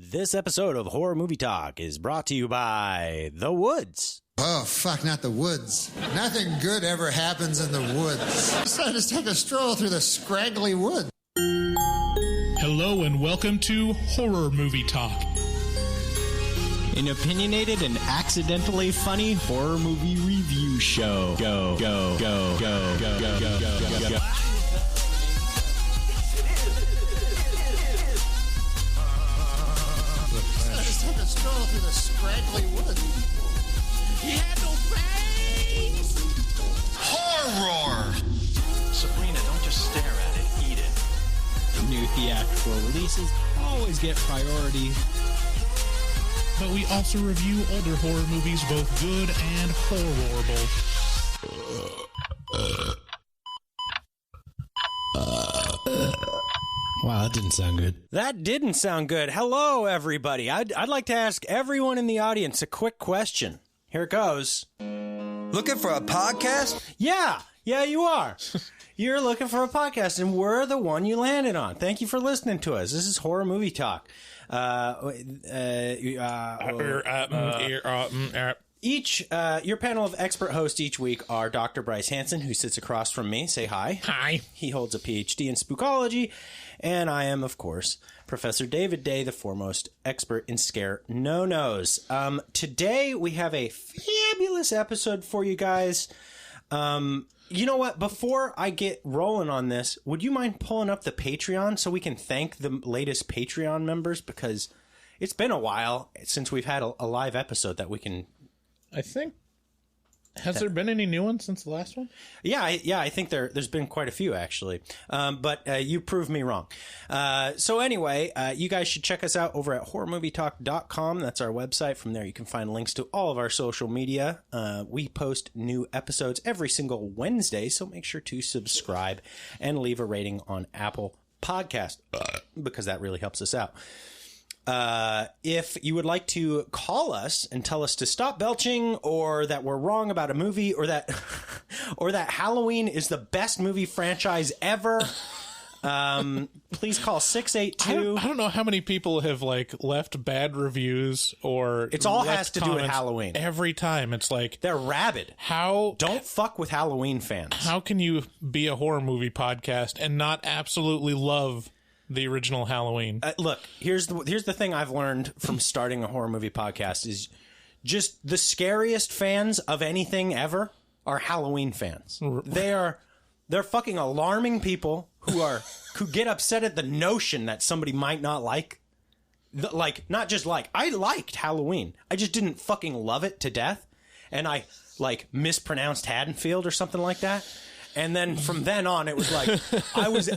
This episode of Horror Movie Talk is brought to you by The Woods. Oh, fuck, not the woods. Nothing good ever happens in the woods. So just take a stroll through the scraggly woods. Hello and welcome to Horror Movie Talk. An opinionated and accidentally funny horror movie review show. Go, go, go, go, go, go, go, go, go, go. Just take a stroll through the scraggly woods. He had no face! Horror! Sabrina, don't just stare at it, eat it. New theatrical releases always get priority. But we also review older horror movies, both good and horrible. Wow, that didn't sound good. That didn't sound good. Hello, everybody. I'd like to ask everyone in the audience a quick question. Here it goes. Looking for a podcast? Yeah, you are. You're looking for a podcast, and we're the one you landed on. Thank you for listening to us. This is Horror Movie Talk. Your panel of expert hosts each week are Dr. Bryce Hansen, who sits across from me. Say hi. Hi. He holds a PhD in spookology, and I am, of course, Professor David Day, the foremost expert in scare no-nos. Today, we have a fabulous episode for you guys. You know what? Before I get rolling on this, would you mind pulling up the Patreon so we can thank the latest Patreon members? Because it's been a while since we've had a live episode that we can... I think... Has there been any new ones since the last one? Yeah, I think there's been quite a few, actually. But you proved me wrong. So anyway, you guys should check us out over at horrormovietalk.com. That's our website. From there, you can find links to all of our social media. We post new episodes every single Wednesday, so make sure to subscribe and leave a rating on Apple Podcast, because that really helps us out. If you would like to call us and tell us to stop belching, or that we're wrong about a movie, or that Halloween is the best movie franchise ever, please call 682. I don't know how many people have left bad reviews or It's all has to do with Halloween. Every time it's like they're rabid. Don't fuck with Halloween fans. How can you be a horror movie podcast and not absolutely love the original Halloween? Look, here's the thing I've learned from starting a horror movie podcast is just the scariest fans of anything ever are Halloween fans. They're fucking alarming people who get upset at the notion that somebody might not like. I liked Halloween. I just didn't fucking love it to death, and I mispronounced Haddonfield or something like that. And then from then on, it was like I was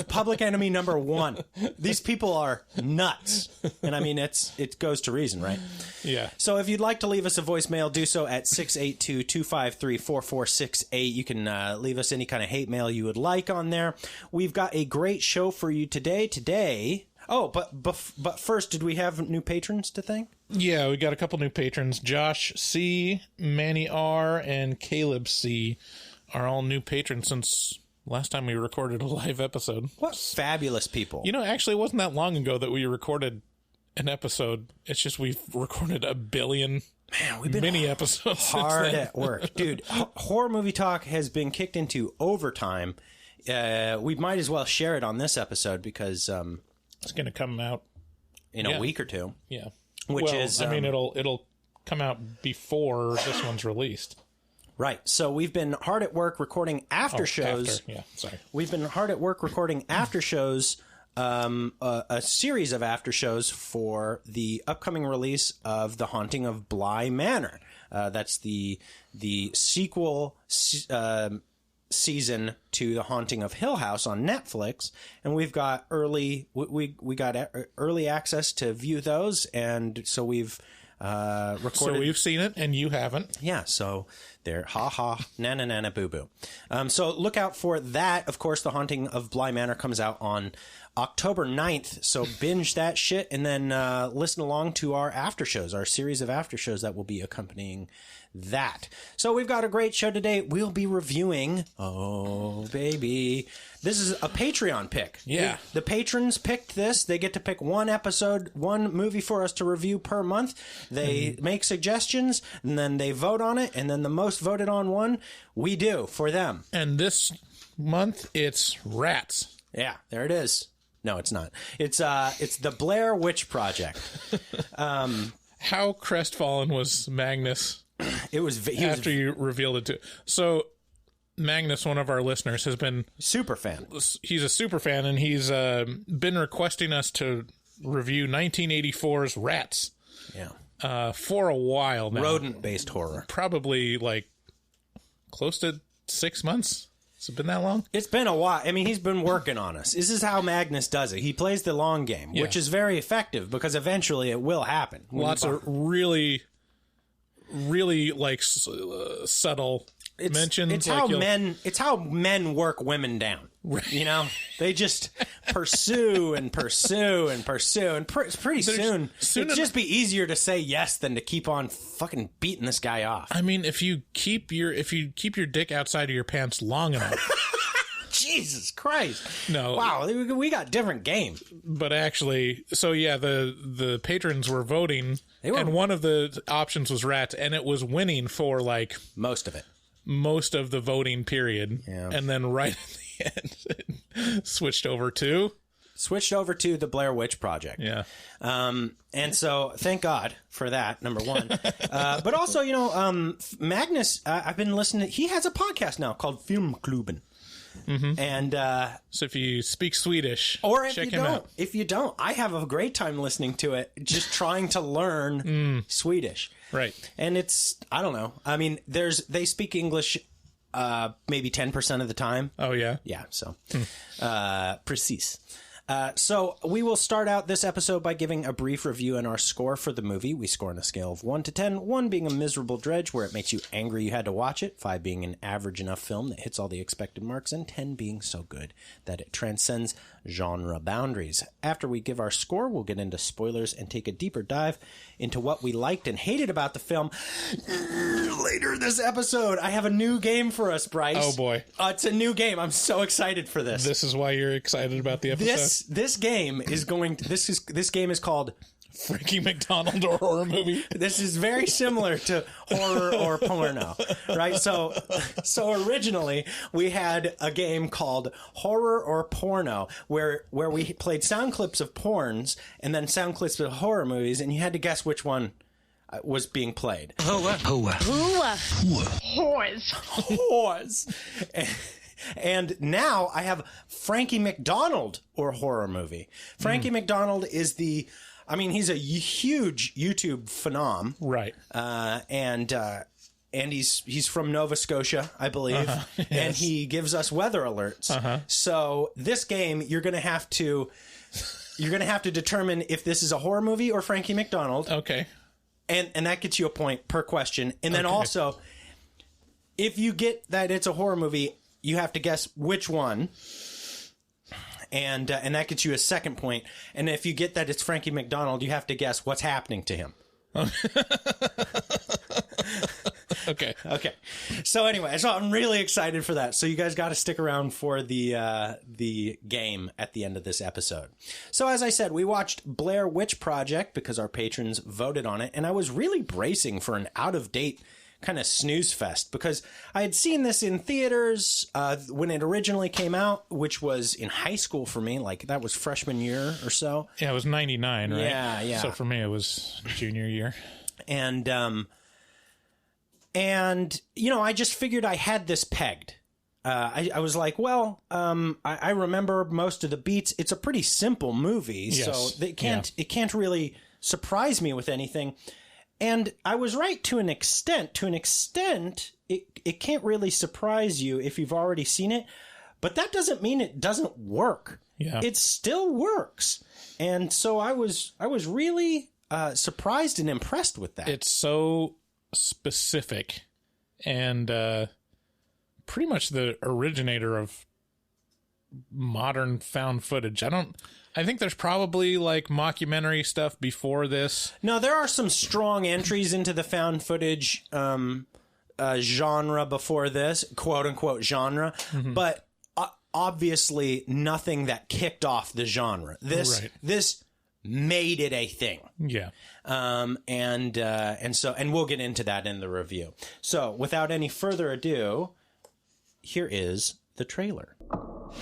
public enemy number one. These people are nuts, and I mean it goes to reason, right? Yeah. So if you'd like to leave us a voicemail, do so at 682-253-4468. You can leave us any kind of hate mail you would like on there. We've got a great show for you today. Oh, but first, did we have new patrons to thank? Yeah, we got a couple new patrons. Josh C, Manny R, and Caleb C are all new patrons since last time we recorded a live episode. What fabulous people. You know, actually, it wasn't that long ago that we recorded an episode. It's just we've recorded a billion mini episodes. Hard at work. Dude, Horror Movie Talk has been kicked into overtime. We might as well share it on this episode because... it's going to come out in a week or two. Yeah. It'll come out before this one's released. Right. So we've been hard at work recording after shows. We've been hard at work recording after shows, a series of after shows for the upcoming release of The Haunting of Bly Manor. That's the sequel season to The Haunting of Hill House on Netflix, and we've got early access to view those, and so we've recorded. So we've seen it, and you haven't. Yeah, so they're na boo boo. So look out for that. Of course, The Haunting of Bly Manor comes out on October 9th. So binge that shit and then listen along to our after shows, our series of after shows that will be accompanying that. So we've got a great show today. We'll be reviewing, oh baby, this is a Patreon pick. Yeah. The patrons picked this. They get to pick one episode, one movie for us to review per month. They make suggestions and then they vote on it, and then the most voted on one we do for them. And this month it's Rats. Yeah, there it is. No, it's not. It's the Blair Witch Project. How crestfallen was Magnus after you revealed it to? So Magnus, one of our listeners, has been super fan. He's a super fan, and he's been requesting us to review 1984's Rats. Yeah, for a while now. Rodent-based horror. Probably like close to 6 months. Has it been that long? It's been a while. I mean, he's been working on us. This is how Magnus does it. He plays the long game, which is very effective because eventually it will happen. Lots of really like subtle mentions. It's how men work women down. Right. You know, they just pursue and pursue and pursue, and pretty soon it'd just be easier to say yes than to keep on fucking beating this guy off. I mean, if you keep your dick outside of your pants long enough. Jesus Christ. No. Wow, we got different game. But actually, so yeah, the patrons were voting, and one of the options was Rats, and it was winning for like most of the voting period. Yeah. And then right at the end, switched over to the Blair Witch Project. Yeah. And so thank God for that, number one. But also, you know, Magnus, I've been listening. He has a podcast now called Filmklubben. Mm-hmm. And so if you speak Swedish, or if check you him don't, out. If you don't, I have a great time listening to it, just trying to learn Swedish. Right. And it's, I don't know. I mean, they speak English maybe 10% of the time. Oh yeah. Yeah. So, precis. So we will start out this episode by giving a brief review and our score for the movie. We score on a scale of 1 to 10, 1 being a miserable dredge where it makes you angry you had to watch it, 5 being an average enough film that hits all the expected marks, and 10 being so good that it transcends genre boundaries. After we give our score, we'll get into spoilers and take a deeper dive into what we liked and hated about the film. Later this episode, I have a new game for us, Bryce. Oh boy. It's a new game. I'm so excited for this. This is why you're excited about the episode? This game is going to, this game is called Frankie MacDonald or horror movie. This is very similar to horror or porno, right? So originally we had a game called Horror or Porno where we played sound clips of porns and then sound clips of horror movies, and you had to guess which one was being played. Whores. And now I have Frankie MacDonald or horror movie. Frankie MacDonald is he's a huge YouTube phenom. Right. And he's from Nova Scotia, I believe. Yes. And he gives us weather alerts. So this game, you're going to have to determine if this is a horror movie or Frankie MacDonald. Okay. And that gets you a point per question. And then also, if you get that it's a horror movie, you have to guess which one, and that gets you a second point. And if you get that it's Frankie MacDonald, you have to guess what's happening to him. Okay. So anyway, I'm really excited for that. So you guys got to stick around for the game at the end of this episode. So as I said, we watched Blair Witch Project because our patrons voted on it, and I was really bracing for an out-of-date kind of snooze fest because I had seen this in theaters when it originally came out, which was in high school for me. Like that was freshman year or so. Yeah, it was 99, right? Yeah. So for me, it was junior year. And you know, I just figured I had this pegged. I was like, well, I remember most of the beats. It's a pretty simple movie, so it can't really surprise me with anything. And I was right to an extent. To an extent, it can't really surprise you if you've already seen it. But that doesn't mean it doesn't work. Yeah. It still works. And so I was really surprised and impressed with that. It's so specific and pretty much the originator of modern found footage. I think there's probably like mockumentary stuff before this. No, there are some strong entries into the found footage genre before this, quote unquote genre, but obviously nothing that kicked off the genre. This made it a thing. Yeah. And we'll get into that in the review. So without any further ado, here is the trailer.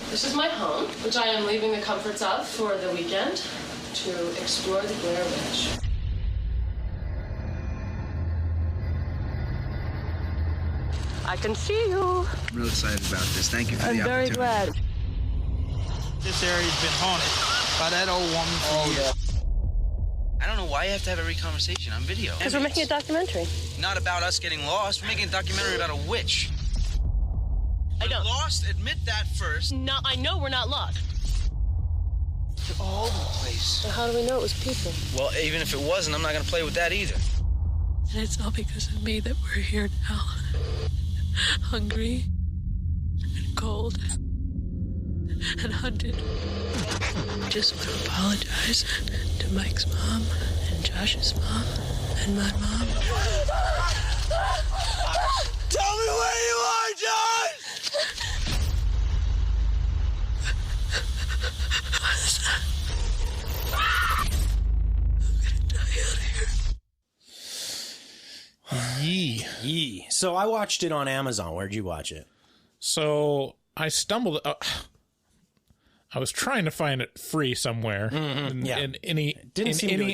This is my home, which I am leaving the comforts of for the weekend to explore the Blair Witch. I can see you. I'm real excited about this. Thank you for I'm the very opportunity. glad. This area's been haunted by that old woman for years. I don't know why you have to have every conversation on video. Because we're making a documentary. Not about us getting lost. We're making a documentary about a witch. I don't. Lost? Admit that first. No, I know we're not lost. You're all over the place. So how do we know it was people? Well, even if it wasn't, I'm not going to play with that either. And it's all because of me that we're here now. Hungry and cold and hunted. Just want to apologize to Mike's mom and Josh's mom and my mom. Tell me where you are, John! What is that? I'm gonna die out here. Yee. So I watched it on Amazon. Where'd you watch it? So I stumbled. I was trying to find it free somewhere in any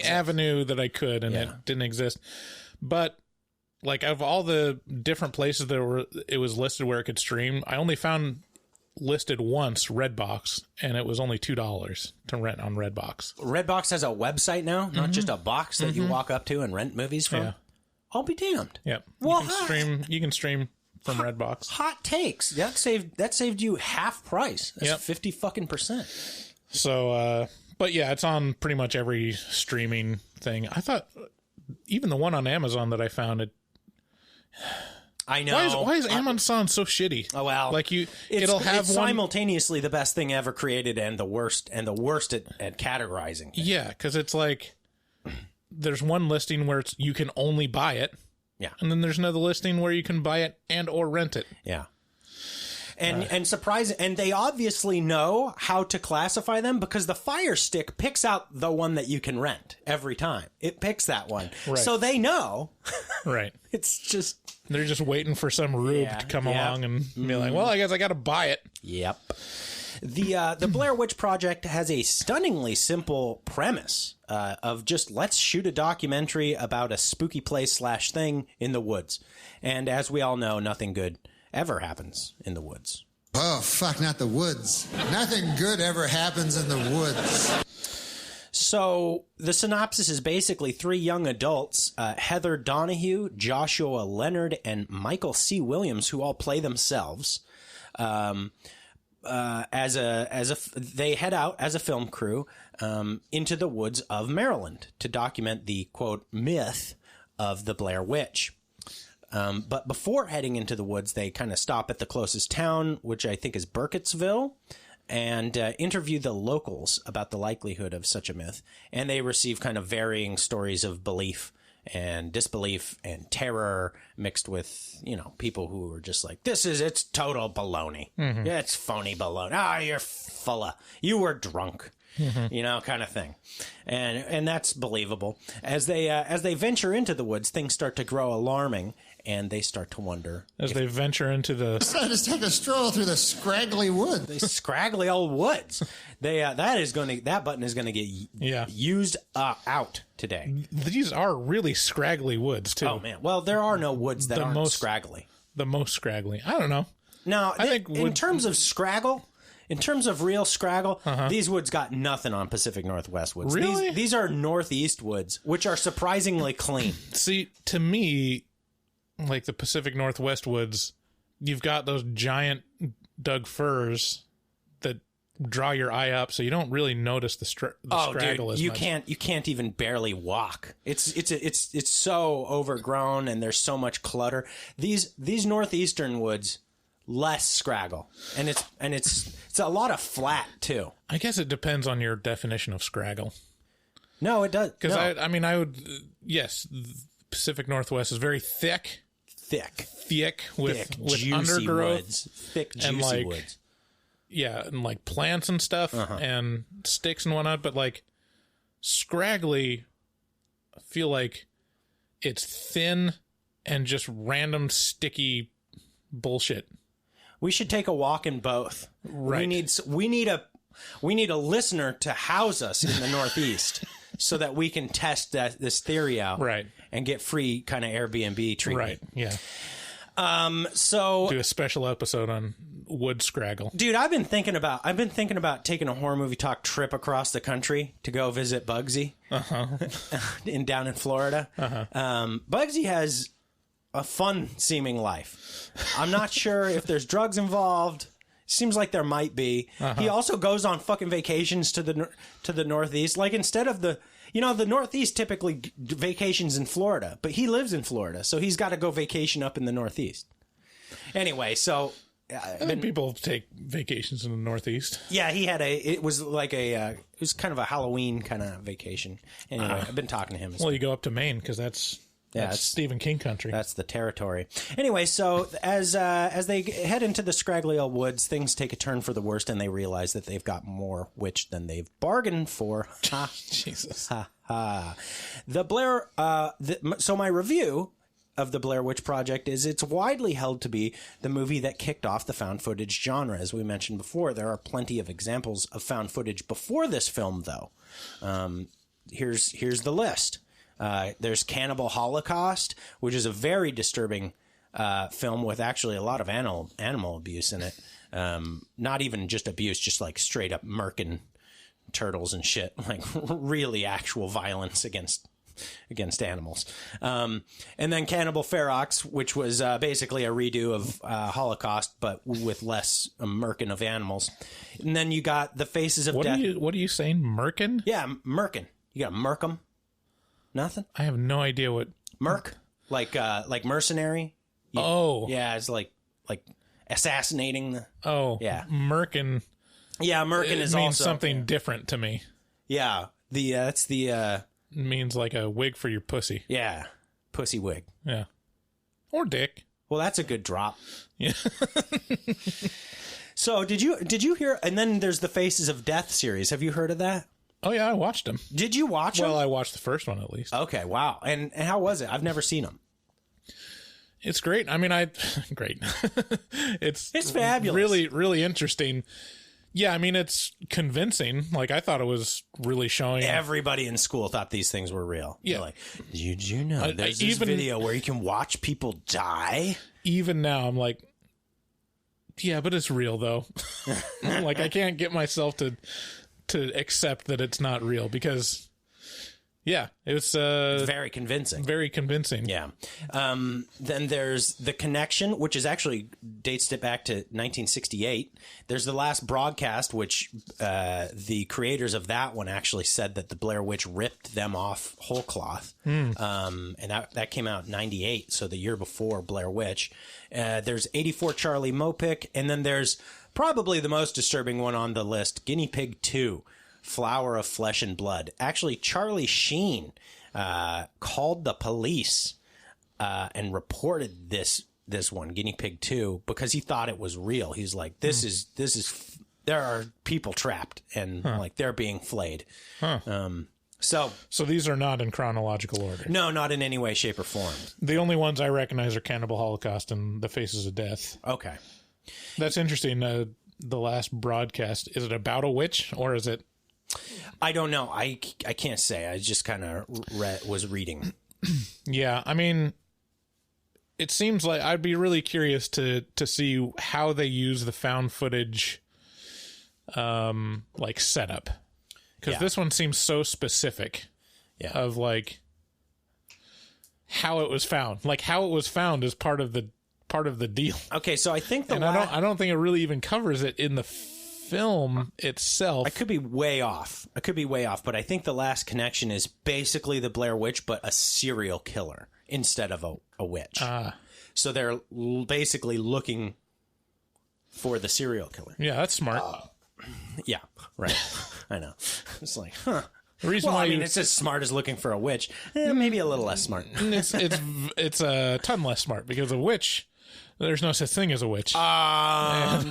avenue that I could, and it didn't exist. But like, of all the different places it was listed where it could stream, I only found listed once Redbox, and it was only $2 to rent on Redbox. Redbox has a website now, not just a box that you walk up to and rent movies from. Yeah. I'll be damned. Yep. Well, you can stream from Redbox. Hot takes. That saved you half price. That's 50%. So, but yeah, it's on pretty much every streaming thing. I thought even the one on Amazon that I found it. I know. Why is Amazon so shitty? Oh well, like it's simultaneously the best thing ever created and the worst at categorizing things. Yeah, because it's like there's one listing where you can only buy it. Yeah. And then there's another listing where you can buy it and or rent it. Yeah. And surprising, and they obviously know how to classify them because the Fire Stick picks out the one that you can rent every time. It picks that one. Right. So they know. Right. It's just they're just waiting for some rube to come along and be like, well, I guess I got to buy it. Yep. The Blair Witch Project has a stunningly simple premise of just let's shoot a documentary about a spooky place / thing in the woods. And as we all know, nothing good ever happens in the woods. Oh, fuck, not the woods. Nothing good ever happens in the woods. So the synopsis is basically 3 young adults, Heather Donahue, Joshua Leonard, and Michael C. Williams, who all play themselves. They head out as a film crew into the woods of Maryland to document the, quote, myth of the Blair Witch. But before heading into the woods, they kind of stop at the closest town, which I think is Burkittsville, and interview the locals about the likelihood of such a myth. And they receive kind of varying stories of belief and disbelief and terror mixed with, people who are just like, it's total baloney. Mm-hmm. Yeah, it's phony baloney. You were drunk. Mm-hmm. Kind of thing. And that's believable. As they venture into the woods, things start to grow alarming, and they start to wonder. As they venture into the... I just take a stroll through the scraggly woods. The scraggly old woods. That button is going to get used out today. These are really scraggly woods, too. Oh, man. Well, there are no woods that aren't scraggly. The most scraggly. I don't know. No, in terms of scraggle... In terms of real scraggle, these woods got nothing on Pacific Northwest woods. Really? These are Northeast woods, which are surprisingly clean. See, to me, like the Pacific Northwest woods, you've got those giant Doug firs that draw your eye up, so you don't really notice the scraggle as much. You can't even barely walk. It's so overgrown, and there's so much clutter. These Northeastern woods less Scraggle, and it's a lot of flat too. I guess it depends on your definition of Scraggle. No, it does. Because no. I would, yes, the Pacific Northwest is very thick with juicy undergrowth, woods, thick juicy and like, woods. Yeah, and like plants and stuff and sticks and whatnot. But like Scraggly, I feel like it's thin and just random sticky bullshit. We should take a walk in both. Right. We need a listener to house us in the Northeast so that we can test this theory out. Right. And get free kind of Airbnb treatment. Right. Yeah. So do a special episode on wood Scraggle. Dude, I've been thinking about taking a horror movie talk trip across the country to go visit Bugsy. Down in Florida. Bugsy has a fun seeming life. I'm not sure if there's drugs involved. Seems like there might be. He also goes on fucking vacations to the Northeast. Like instead of the Northeast typically vacations in Florida, but he lives in Florida, so he's got to go vacation up in the Northeast. Anyway, so I think people take vacations in the Northeast. Yeah, it was kind of a Halloween kind of vacation. Anyway, I've been talking to him. Well, you go up to Maine because that's Stephen King country. That's the territory. Anyway, so as they head into the scraggly old woods, things take a turn for the worst, and they realize that they've got more witch than they've bargained for. Ha! Jesus. Ha ha! So my review of the Blair Witch Project is it's widely held to be the movie that kicked off the found footage genre. As we mentioned before, there are plenty of examples of found footage before this film, though. Here's the list. There's Cannibal Holocaust, which is a very disturbing film with actually a lot of animal abuse in it. Not even just abuse, just like straight up murking turtles and shit, like really actual violence against animals. And then Cannibal Ferox, which was basically a redo of Holocaust, but with less murking of animals. And then you got The Faces of Death. What are you saying, murking? Yeah, murking. You got to murk them. Nothing? I have no idea what... Murk? Like mercenary? Yeah, it's like assassinating the... Yeah. Murkin... Yeah, murkin is means also... something different to me. Yeah, that's the... It means like a wig for your pussy. Yeah, pussy wig. Yeah. Or dick. Well, that's a good drop. Yeah. So, did you hear... And then there's the Faces of Death series. Have you heard of that? Oh, yeah, I watched them. Did you watch them? Well, I watched the first one, at least. Okay, wow. And how was it? I've never seen them. It's great. I mean, great. It's fabulous. Really, really interesting. Yeah, I mean, it's convincing. Like, I thought it was really showing... Everybody in school thought these things were real. Yeah. They're like, did you know there's this video where you can watch people die? Even now, I'm like, yeah, but it's real, though. Like, I can't get myself to accept that it's not real because, yeah, it's very convincing. Very convincing. Yeah. Then there's The Connection, which is actually dates it back to 1968. There's The Last Broadcast, which the creators of that one actually said that the Blair Witch ripped them off whole cloth. And that came out in 98, so the year before Blair Witch. There's 84 Charlie Mopic, and then there's probably the most disturbing one on the list, Guinea Pig 2, Flower of Flesh and Blood. Actually, Charlie Sheen called the police and reported this one, Guinea Pig 2, because he thought it was real. He's like, this is there are people trapped and like they're being flayed. So these are not in chronological order. No, not in any way, shape, or form. The only ones I recognize are Cannibal Holocaust and The Faces of Death. Okay. That's interesting. The Last Broadcast, is it about a witch or is it? I don't know. I can't say. I just kind of was reading. Yeah, I mean, it seems like I'd be really curious to see how they use the found footage, like setup, because this one seems so specific. Yeah. Of like how it was found. Like how it was found is part of the deal. Okay, so I think I don't think it really even covers it in the film itself. I could be way off, but I think The Last Connection is basically the Blair Witch, but a serial killer instead of a witch. So they're basically looking for the serial killer. Yeah, that's smart. Yeah, right. I know. It's like, huh. The reason why it's as smart as looking for a witch. Maybe a little less smart. It's a ton less smart because a witch, there's no such thing as a witch.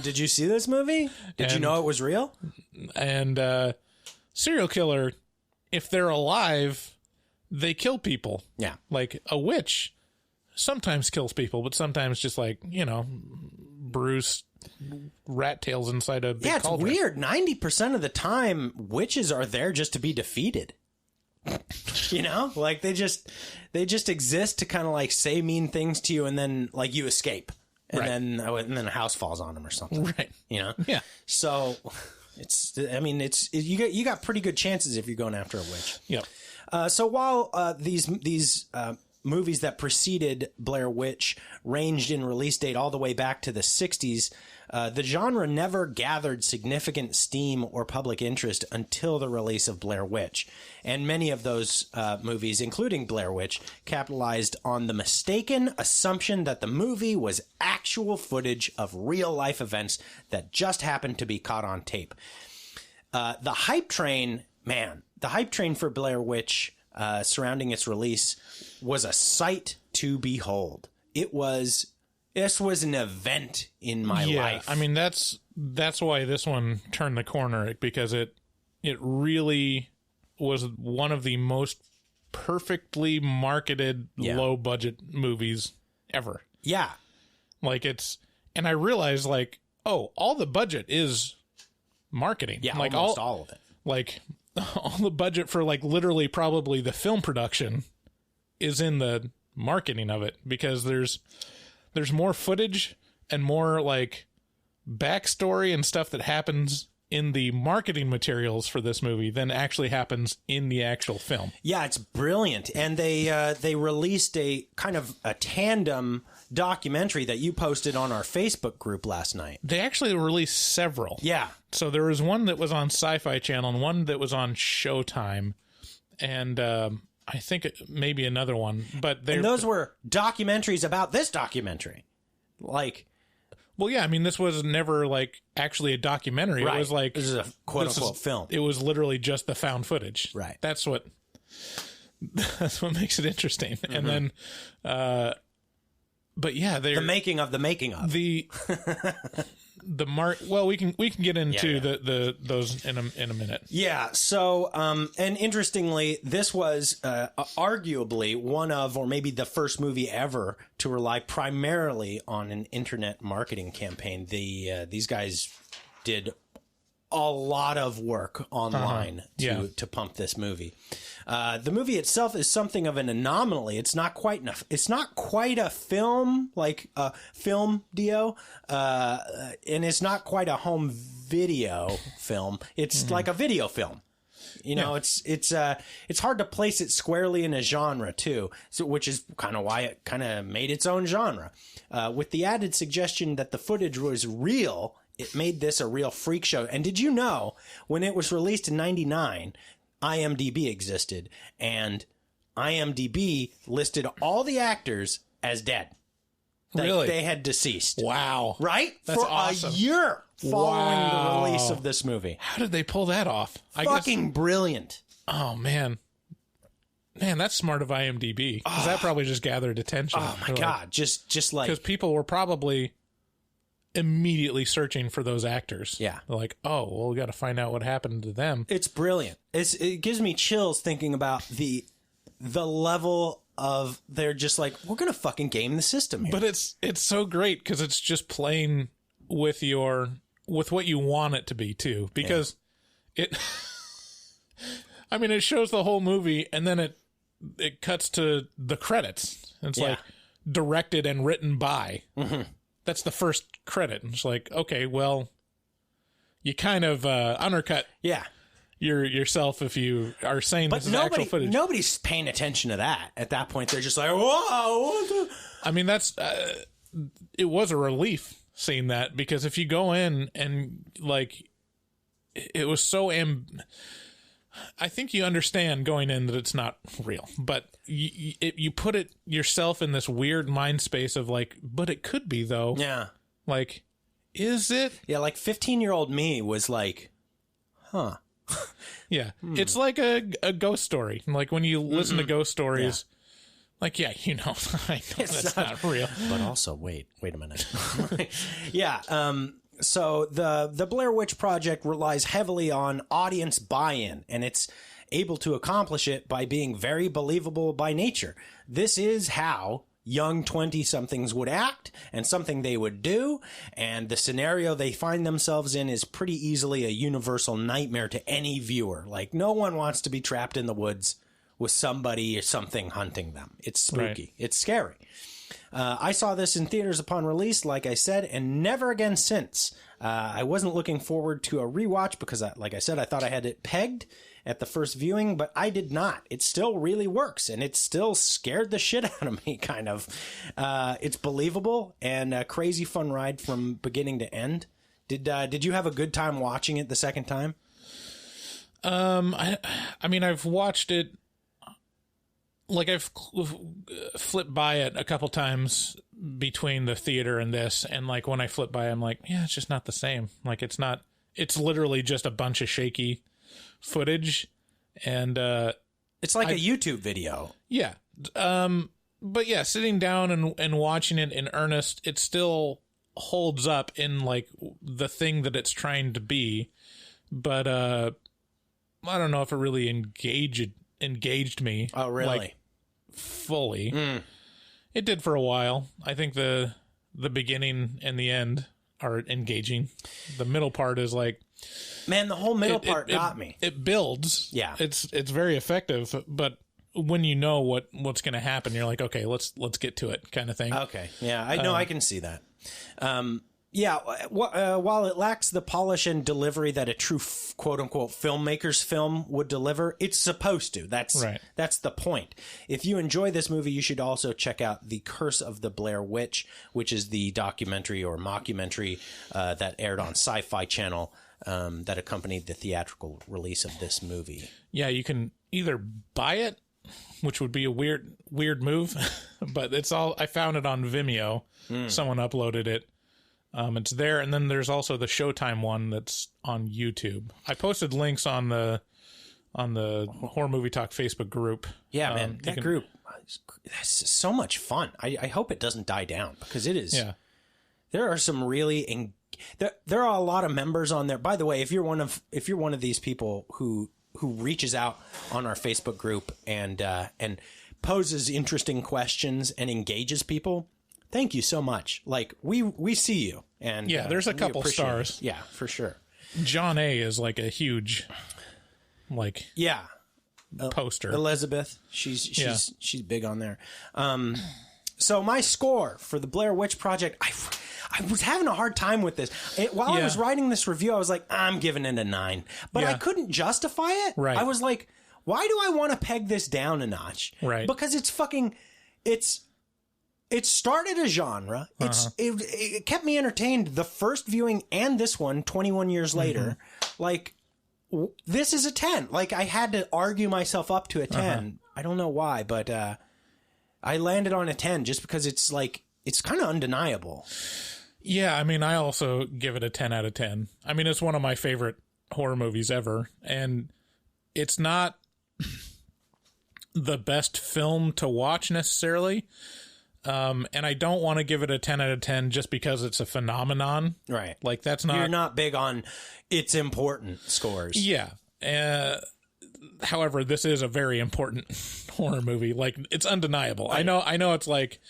Did you see this movie? Did you know it was real? And serial killer, if they're alive, they kill people. Yeah. Like a witch sometimes kills people, but sometimes just like, Bruce rat tails inside a big cauldron. Weird. 90% of the time, witches are there just to be defeated. Like they just exist to kind of like say mean things to you, and then like you escape, and then a house falls on them or something. Right. Yeah. So you got pretty good chances if you're going after a witch. Yep. So while these movies that preceded Blair Witch ranged in release date all the way back to the 60s, the genre never gathered significant steam or public interest until the release of Blair Witch. And many of those movies, including Blair Witch, capitalized on the mistaken assumption that the movie was actual footage of real-life events that just happened to be caught on tape. The hype train for Blair Witch surrounding its release was a sight to behold. This was an event in my life. I mean, that's why this one turned the corner, because it really was one of the most perfectly marketed low budget movies ever. Yeah. And I realized all the budget is marketing. Yeah, like almost all of it. Like all the budget for literally probably the film production is in the marketing of it, because there's more footage and more backstory and stuff that happens in the marketing materials for this movie than actually happens in the actual film. Yeah, it's brilliant. And they released a kind of a tandem documentary that you posted on our Facebook group last night. They actually released several. Yeah. So there was one that was on Sci-Fi Channel and one that was on Showtime. And I think maybe another one. And those were documentaries about this documentary. Well, yeah, I mean, this was never actually a documentary. Right. It was this is a quote-unquote film. It was literally just the found footage. Right. That's what makes it interesting. Mm-hmm. And then, but yeah, the making of well, we can get into those in a minute. Yeah. So, and interestingly, this was arguably one of, or maybe the first movie ever to rely primarily on an internet marketing campaign. These guys did a lot of work online to pump this movie. The movie itself is something of an anomaly. It's not quite a film, like a film Dio, and it's not quite a home video film. It's like a video film. It's hard to place it squarely in a genre too, which is kind of why it kind of made its own genre. With the added suggestion that the footage was real, it made this a real freak show. And did you know, when it was released in '99, IMDb existed, and IMDb listed all the actors as dead. Really? They had deceased. Wow. Right? That's for awesome. a year following the release of this movie. How did they pull that off? Fucking brilliant. Oh, man. Man, that's smart of IMDb. Because that probably just gathered attention. Oh, my God. Just because people were probably immediately searching for those actors. Yeah. They're like, oh, well, we got to find out what happened to them. It's brilliant. It gives me chills thinking about the level of, they're just like, we're going to fucking game the system here. But it's so great because it's just playing with what you want it to be too. Because it shows the whole movie and then it cuts to the credits. It's like directed and written by. Mm-hmm. That's the first credit. And it's like, okay, well, you kind of undercut yourself if you are saying this is actual footage. Nobody's paying attention to that. At that point, they're just like, whoa. I mean, that's it was a relief seeing that, because if you go in and it was so I think you understand going in that it's not real, but you put it yourself in this weird mind space of but it could be though. Yeah. Is it? Yeah, like 15-year-old me was like, huh. Yeah. It's like a ghost story. Like when you listen to ghost stories, like, yeah, I know that's not real. But also, wait a minute. Yeah. So the Blair Witch Project relies heavily on audience buy-in, and it's able to accomplish it by being very believable by nature. This is how young 20-somethings would act and something they would do, and the scenario they find themselves in is pretty easily a universal nightmare to any viewer. Like, no one wants to be trapped in the woods with somebody or something hunting them. It's spooky. Right. It's scary. I saw this in theaters upon release, like I said, and never again since. I wasn't looking forward to a rewatch because, like I said, I thought I had it pegged at the first viewing, but I did not. It still really works, and it still scared the shit out of me, kind of. It's believable and a crazy fun ride from beginning to end. Did you have a good time watching it the second time? I mean, I've watched it. Like, I've flipped by it a couple times between the theater and this, and like when I flip by, I'm like, yeah, it's just not the same. Like, it's literally just a bunch of shaky footage, and it's like a YouTube video. Yeah. But yeah, sitting down and watching it in earnest, it still holds up in like the thing that it's trying to be. But I don't know if it really engaged me. Oh, really? Like, fully. It did for a while. I think the beginning and the end are engaging. The middle part is like, man, the whole middle part got me. It builds. Yeah. It's very effective, but when you know what's going to happen, you're like, okay, let's get to it, kind of thing. Okay. Yeah, I know I can see that. Yeah, while it lacks the polish and delivery that a true quote-unquote filmmaker's film would deliver, it's supposed to. That's the point. If you enjoy this movie, you should also check out The Curse of the Blair Witch, which is the documentary or mockumentary that aired on Sci-Fi Channel that accompanied the theatrical release of this movie. Yeah, you can either buy it, which would be a weird move, but I found it on Vimeo. Someone uploaded it. It's there, and then there's also the Showtime one that's on YouTube. I posted links on the Horror Movie Talk Facebook group. Yeah, man, that group, that's so much fun. I hope it doesn't die down, because it is. Yeah, there are some really there are a lot of members on there. By the way, if you're one of these people who reaches out on our Facebook group and poses interesting questions and engages people, thank you so much. Like, we see you. And yeah, there's a couple stars. Yeah, for sure. John A is like a huge, like, poster. Elizabeth, she's big on there. So my score for the Blair Witch Project, I was having a hard time with this. While I was writing this review, I was like, I'm giving it a 9, but I couldn't justify it. Right. I was like, why do I want to peg this down a notch? Right. Because it started a genre. It kept me entertained the first viewing and this one 21 years later. Like, this is a 10. Like, I had to argue myself up to a 10. I don't know why, but I landed on a 10 just because it's like, it's kind of undeniable. Yeah, I mean, I also give it a 10 out of 10. I mean, it's one of my favorite horror movies ever, and it's not the best film to watch necessarily. And I don't want to give it a 10 out of 10 just because it's a phenomenon. Right. Like, that's not... You're not big on it's important scores. Yeah. However, this is a very important horror movie. Like, it's undeniable. Right. I know it's like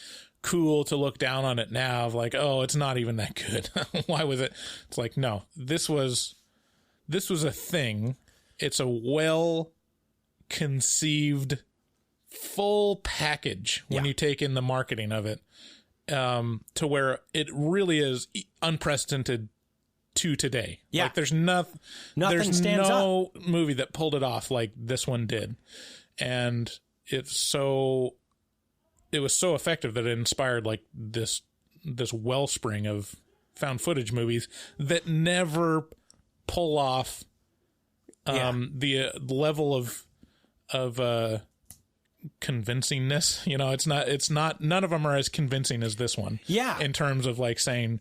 cool to look down on it now of like, oh, it's not even that good. Why was it? It's like, no, this was a thing. It's a well conceived full package when you take in the marketing of it, to where it really is unprecedented to today. Yeah. Like, there's no movie that pulled it off like this one did. And it was so effective that it inspired like this wellspring of found footage movies that never pull off the level of convincingness. You know, it's not none of them are as convincing as this one. Yeah. In terms of like saying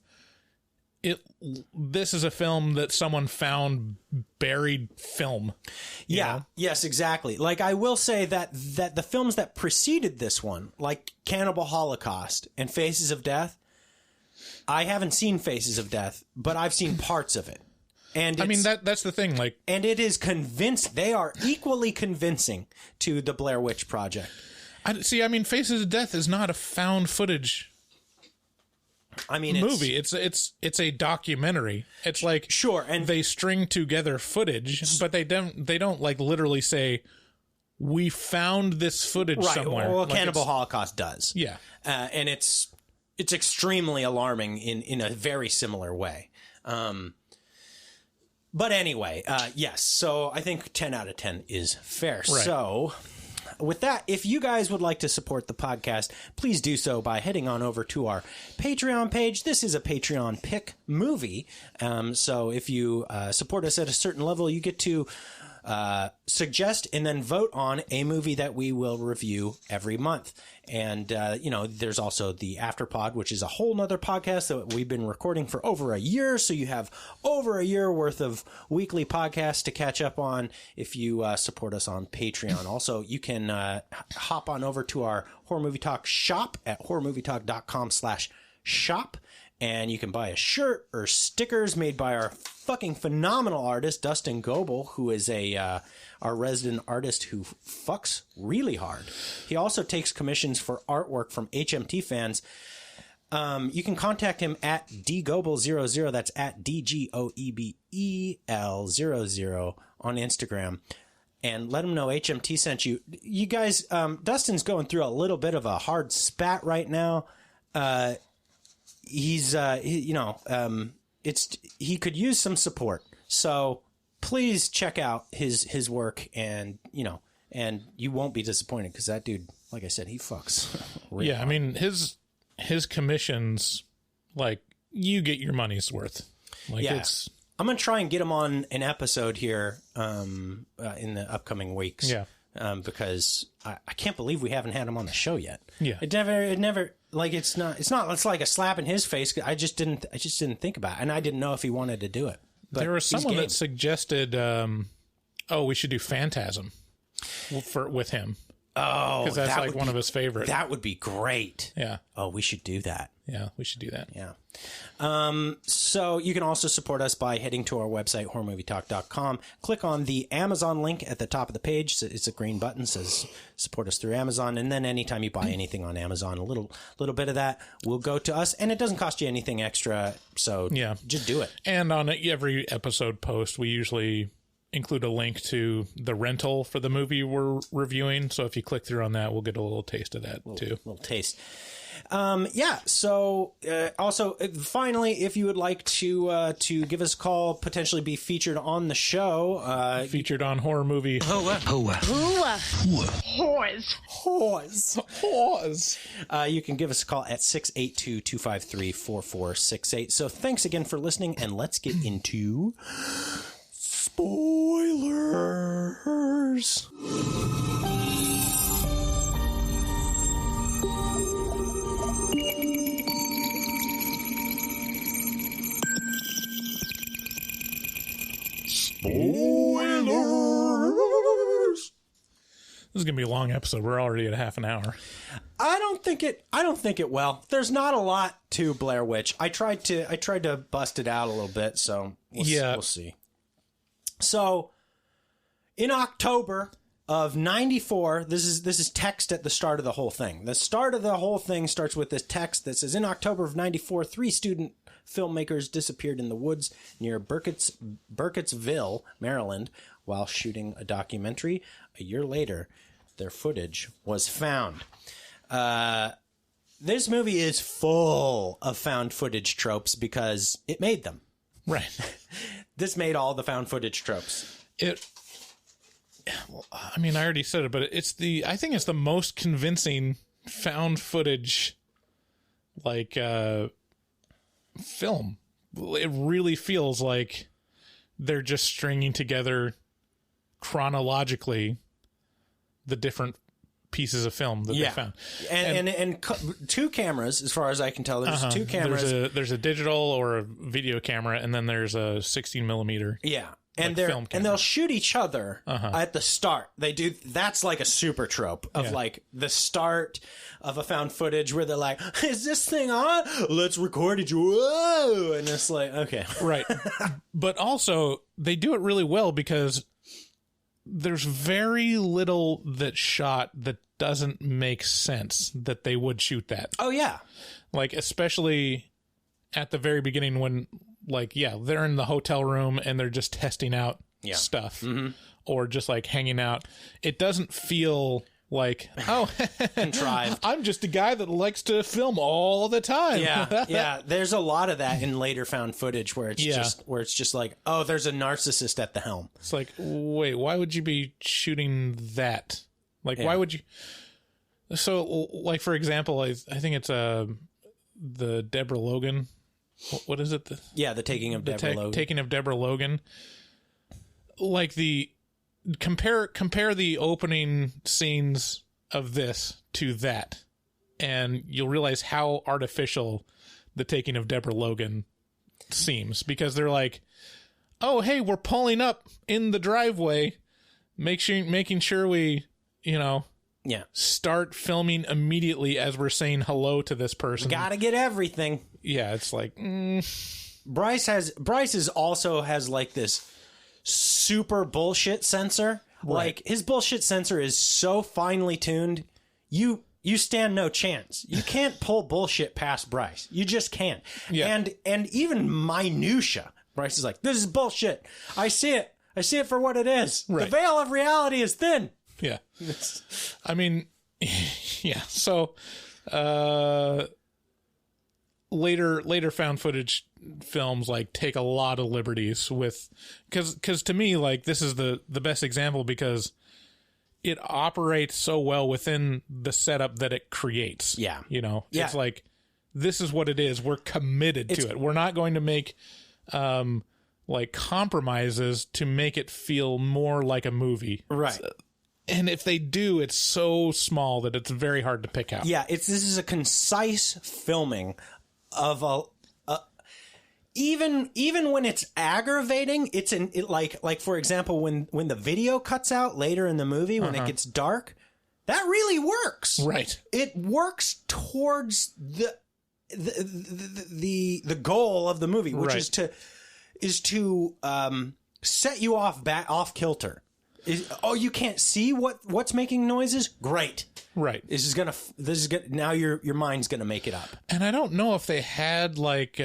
this is a film that someone found buried film. Yeah. Yes, exactly. Like, I will say that the films that preceded this one, like Cannibal Holocaust and Faces of Death, I haven't seen Faces of Death, but I've seen parts of it. And I mean, that's the thing. Like, and it is convincing. They are equally convincing to the Blair Witch Project. I mean, Faces of Death is not a found footage movie. It's a documentary. It's like, sure, and they string together footage, but they don't like literally say, we found this footage somewhere. Well, like Cannibal Holocaust does. Yeah. And it's extremely alarming in a very similar way. But anyway, yes. So I think 10 out of 10 is fair. Right. So with that, if you guys would like to support the podcast, please do so by heading on over to our Patreon page. This is a Patreon pick movie. So if you support us at a certain level, you get to suggest and then vote on a movie that we will review every month. And, there's also the Afterpod, which is a whole nother podcast that we've been recording for over a year. So you have over a year worth of weekly podcasts to catch up on if you support us on Patreon. Also, you can hop on over to our Horror Movie Talk shop at horrormovietalk.com/shop. And you can buy a shirt or stickers made by our fucking phenomenal artist, Dustin Goebel, who is our resident artist who fucks really hard. He also takes commissions for artwork from HMT fans. You can contact him at dgoebel00. That's at DGOEBEL00 on Instagram. And let him know HMT sent you. You guys, Dustin's going through a little bit of a hard spat right now. He could use some support. So please check out his work, and you won't be disappointed because that dude, like I said, he fucks. Really hard. I mean, his commissions, like, you get your money's worth. Like, it's. I'm gonna try and get him on an episode here in the upcoming weeks. Yeah. Because I can't believe we haven't had him on the show yet. Yeah. It never like it's like a slap in his face. I just didn't think about it, and I didn't know if he wanted to do it. But there was someone that suggested, we should do Phantasm with him. Oh, because that's like one of his favorites. That would be great. Yeah. Oh, we should do that. Yeah, we should do that. Yeah. So you can also support us by heading to our website, horrormovietalk.com. Click on the Amazon link at the top of the page. It's a green button, says support us through Amazon. And then anytime you buy anything on Amazon, a little bit of that will go to us. And it doesn't cost you anything extra. So just do it. And on every episode post, we usually include a link to the rental for the movie we're reviewing. So if you click through on that, we'll get a little taste of that too. Little taste. So also finally, if you would like to give us a call, potentially be featured on the show, featured on Horror Movie. You can give us a call at 682-253-4468. So thanks again for listening, and let's get into spoilers. Spoilers. This is gonna be a long episode. We're already at half an hour. I don't think it will. There's not a lot to Blair Witch. I tried to bust it out a little bit, so we'll see. So, in October of 94, this is text at the start of the whole thing. The start of the whole thing starts with this text that says, in October of 94, 3 student filmmakers disappeared in the woods near Burkittsville, Maryland, while shooting a documentary. A year later, their footage was found. This movie is full of found footage tropes because it made them. Right. This made all the found footage tropes. I already said it, but I think it's the most convincing found footage, film. It really feels like they're just stringing together chronologically the different pieces of film that they found. And two cameras, as far as I can tell. There's two cameras. There's a digital or a video camera, and then there's a 16 millimeter. Yeah. And like they'll shoot each other at the start. They do. That's like a super trope of like the start of a found footage where they're like, "Is this thing on? Let's record it." Whoa! And it's like, okay, right. But also they do it really well because there's very little that's shot that doesn't make sense that they would shoot that. Oh yeah, like especially at the very beginning when. Like, they're in the hotel room and they're just testing out stuff or just like hanging out. It doesn't feel like, oh, contrived. I'm just a guy that likes to film all the time. Yeah. There's a lot of that in later found footage where it's just like, oh, there's a narcissist at the helm. It's like, wait, why would you be shooting that? Like, why would you? So, like, for example, I think it's the Deborah Logan. What is it? The Taking of Deborah Logan. Taking of Deborah Logan. Like compare the opening scenes of this to that, and you'll realize how artificial the Taking of Deborah Logan seems, because they're like, oh, hey, we're pulling up in the driveway, making sure we, start filming immediately as we're saying hello to this person. Gotta get everything. Yeah, it's like Bryce also has like this super bullshit sensor. Right. Like his bullshit sensor is so finely tuned, you stand no chance. You can't pull bullshit past Bryce. You just can't. Yeah. And even minutia. Bryce is like, this is bullshit. I see it. I see it for what it is. Right. The veil of reality is thin. Yeah. I mean, yeah. So, later found footage films like take a lot of liberties with, because to me, like, this is the best example because it operates so well within the setup that it creates. Yeah. It's like, this is what it is. We're committed to it. We're not going to make, like compromises to make it feel more like a movie. Right. And if they do, it's so small that it's very hard to pick out. Yeah, this is a concise filming of even when it's aggravating, it's like for example when the video cuts out later in the movie when it gets dark, that really works. Right. It works towards the goal of the movie, which is to set you off kilter. You can't see what's making noises? Great. Right. This is now your mind's gonna make it up. And I don't know if they had like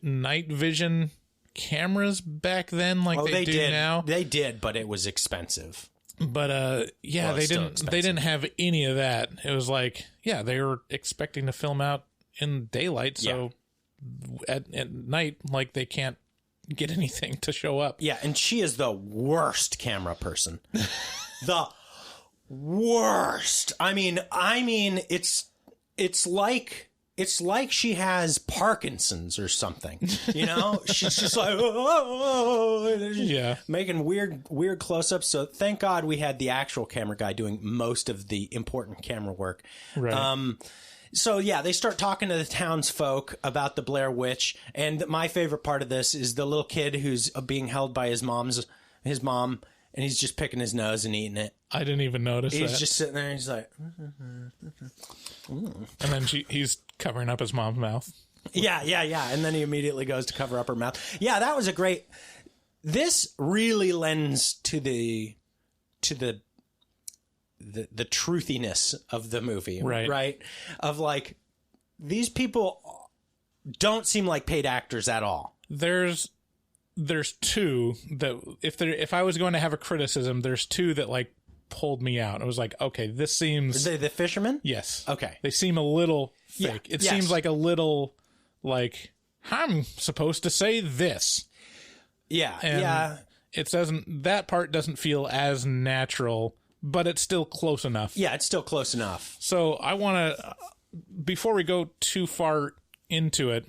night vision cameras back then like they do did. now. They did, but it was expensive. But they didn't have any of that. It was like, they were expecting to film out in daylight, so at night, like, they can't get anything to show up. Yeah, and she is the worst camera person. The worst. I mean, it's like she has Parkinson's or something. She's just like making weird close-ups. So thank God we had the actual camera guy doing most of the important camera work. Right. So they start talking to the townsfolk about the Blair Witch, and my favorite part of this is the little kid who's being held by his mom, and he's just picking his nose and eating it. I didn't even notice that. He's just sitting there, and he's like, and then he's covering up his mom's mouth. Yeah, and then he immediately goes to cover up her mouth. Yeah, that was a great. This really lends to the truthiness of the movie, right? Of like, these people don't seem like paid actors at all. There's two that if I was going to have a criticism, there's two that like pulled me out. I was like, okay, this seems. Are they the fishermen? Yes. Okay. They seem a little fake. It seems like a little like, I'm supposed to say this. Yeah. And that part doesn't feel as natural, but it's still close enough. Yeah, it's still close enough. So I want to, before we go too far into it,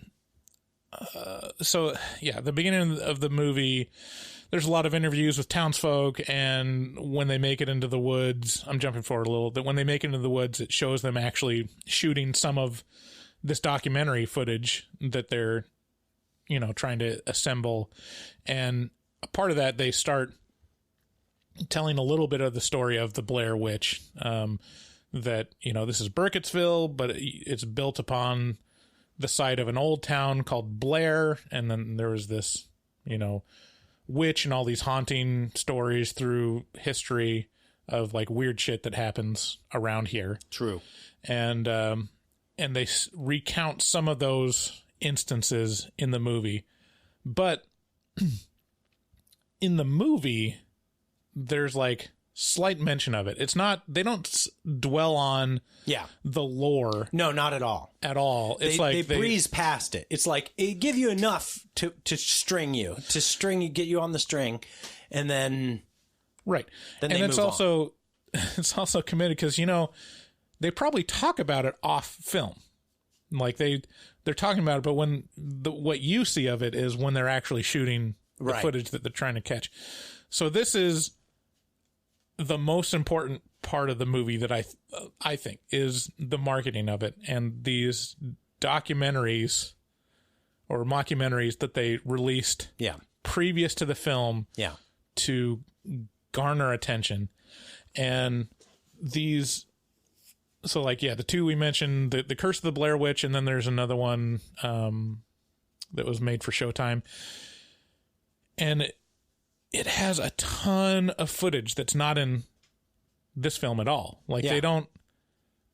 the beginning of the movie, there's a lot of interviews with townsfolk, and when they make it into the woods, I'm jumping forward a little, that when they make it into the woods, it shows them actually shooting some of this documentary footage that they're, you know, trying to assemble. And a part of that, they start telling a little bit of the story of the Blair Witch, that, you know, this is Burkittsville, but it's built upon the site of an old town called Blair. And then there was this, you know, witch and all these haunting stories through history of like weird shit that happens around here. True. And they recount some of those instances in the movie, but in the movie there's like slight mention of it. It's not, they don't dwell on the lore. No, not at all. It's they breeze past it. It's like it give you enough to string you, get you on the string, and then Then and it's also it's also committed because, you know, they probably talk about it off film, like they're talking about it, but when what you see of it is when they're actually shooting the footage that they're trying to catch. So this is the most important part of the movie that I think is the marketing of it, and these documentaries or mockumentaries that they released previous to the film to garner attention. And these, so like, the two we mentioned, the Curse of the Blair Witch, and then there's another one that was made for Showtime. And it has a ton of footage that's not in this film at all. Like they don't,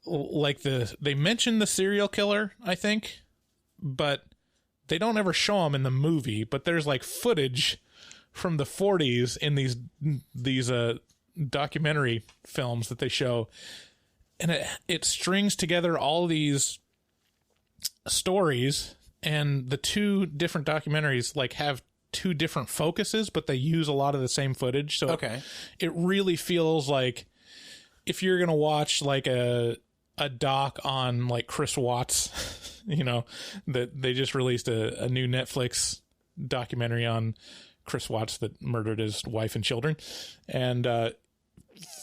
like they mention the serial killer, I think, but they don't ever show him in the movie. But there's like footage from the 40s in these documentary films that they show, and it strings together all these stories, and the two different documentaries like have two different focuses, but they use a lot of the same footage. So it really feels like if you're going to watch like a doc on like Chris Watts, you know, that they just released a new Netflix documentary on Chris Watts that murdered his wife and children. And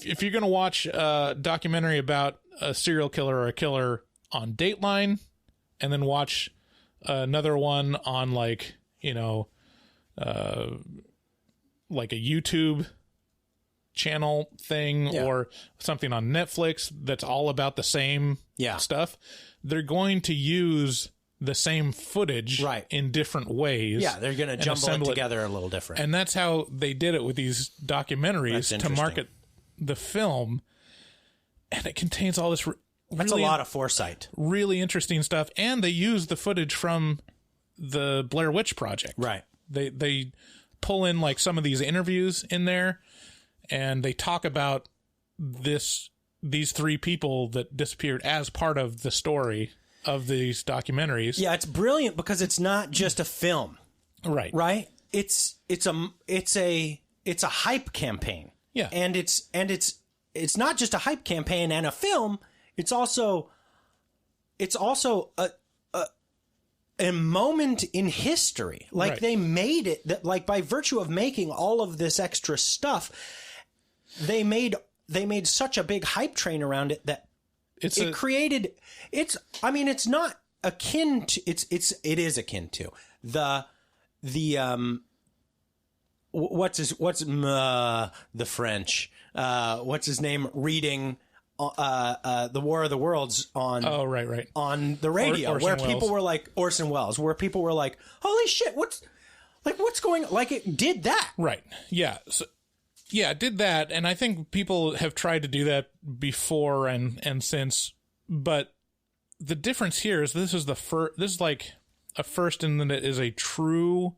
if you're going to watch a documentary about a serial killer or a killer on Dateline, and then watch another one on like, you know, like a YouTube channel thing or something on Netflix that's all about the same stuff, they're going to use the same footage in different ways. Yeah, they're going to jumble it together a little different. And that's how they did it with these documentaries to market the film. And it contains all this that's a lot of foresight. Really interesting stuff. And they use the footage from the Blair Witch Project. Right. They pull in like some of these interviews in there, and they talk about these three people that disappeared as part of the story of these documentaries. Yeah, it's brilliant because it's not just a film. Right. Right? It's a hype campaign. Yeah. And it's not just a hype campaign and a film, it's also a moment in history. Like they made it that, like, by virtue of making all of this extra stuff, they made such a big hype train around it that it is akin to the French, what's his name, reading the War of the Worlds on on the radio, where people were like Orson Welles, where people were like, holy shit, what's going on? Like, it did that. Right. Yeah. So, yeah, it did that. And I think people have tried to do that before and since, but the difference here is this is like a first in that it is a true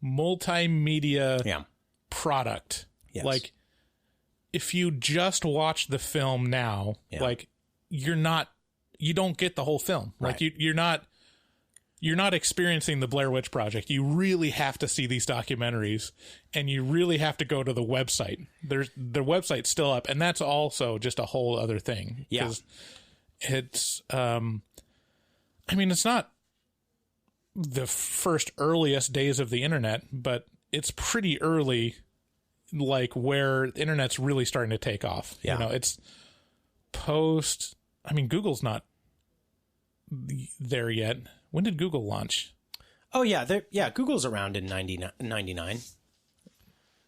multimedia product. Yes. Like, if you just watch the film now, like you don't get the whole film. Like you're not experiencing the Blair Witch Project. You really have to see these documentaries, and you really have to go to the website. The website's still up, and that's also just a whole other thing. Yeah. It's, it's not the first earliest days of the internet, but it's pretty early, like where the internet's really starting to take off. Yeah. You know, it's post. I mean, Google's not there yet. When did Google launch? Oh yeah, Google's around in 99.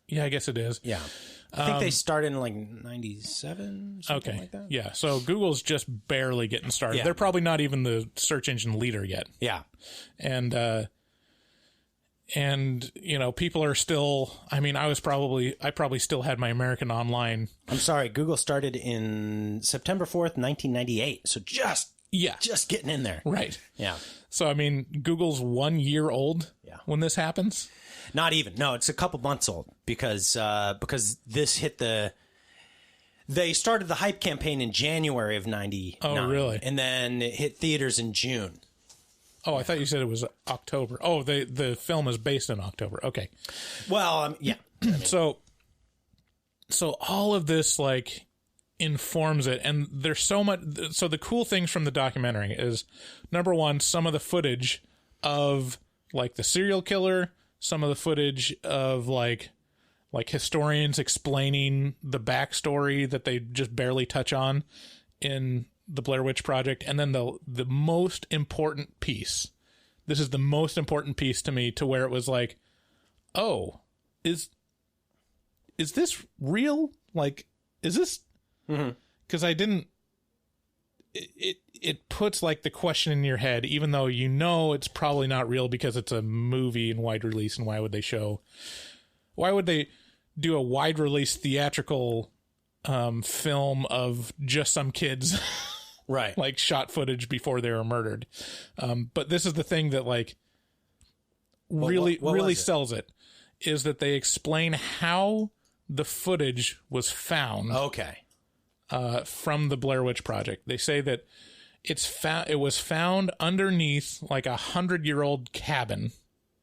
Yeah, I guess it is. Yeah. I think they started in like 97, something like that. Yeah, so Google's just barely getting started. Yeah. They're probably not even the search engine leader yet. Yeah. And you know, people are still, I mean, I probably still had my American Online. I'm sorry, Google started in September 4th, 1998. So just getting in there. Right. Yeah. So, I mean, Google's 1 year old when this happens. Not even. No, it's a couple months old because this hit they started the hype campaign in January of 99. Oh, really? And then it hit theaters in June. Oh, I thought you said it was October. Oh, the film is based in October. Okay. Well, yeah. I mean, So all of this, like, informs it, and there's so much. So the cool things from the documentary is, number one, some of the footage of, like, the serial killer, some of the footage of, like historians explaining the backstory that they just barely touch on in the Blair Witch Project, and then the most important piece. This is the most important piece to me, to where it was like, oh, is this real? Like, is this? Because I didn't. It puts, like, the question in your head, even though you know it's probably not real because it's a movie in wide release, and why would they do a wide release theatrical film of just some kids, right? Like, shot footage before they were murdered. But this is the thing that, like, really sells it, is that they explain how the footage was found. Okay. From the Blair Witch Project. They say that it was found underneath, like, 100-year-old cabin,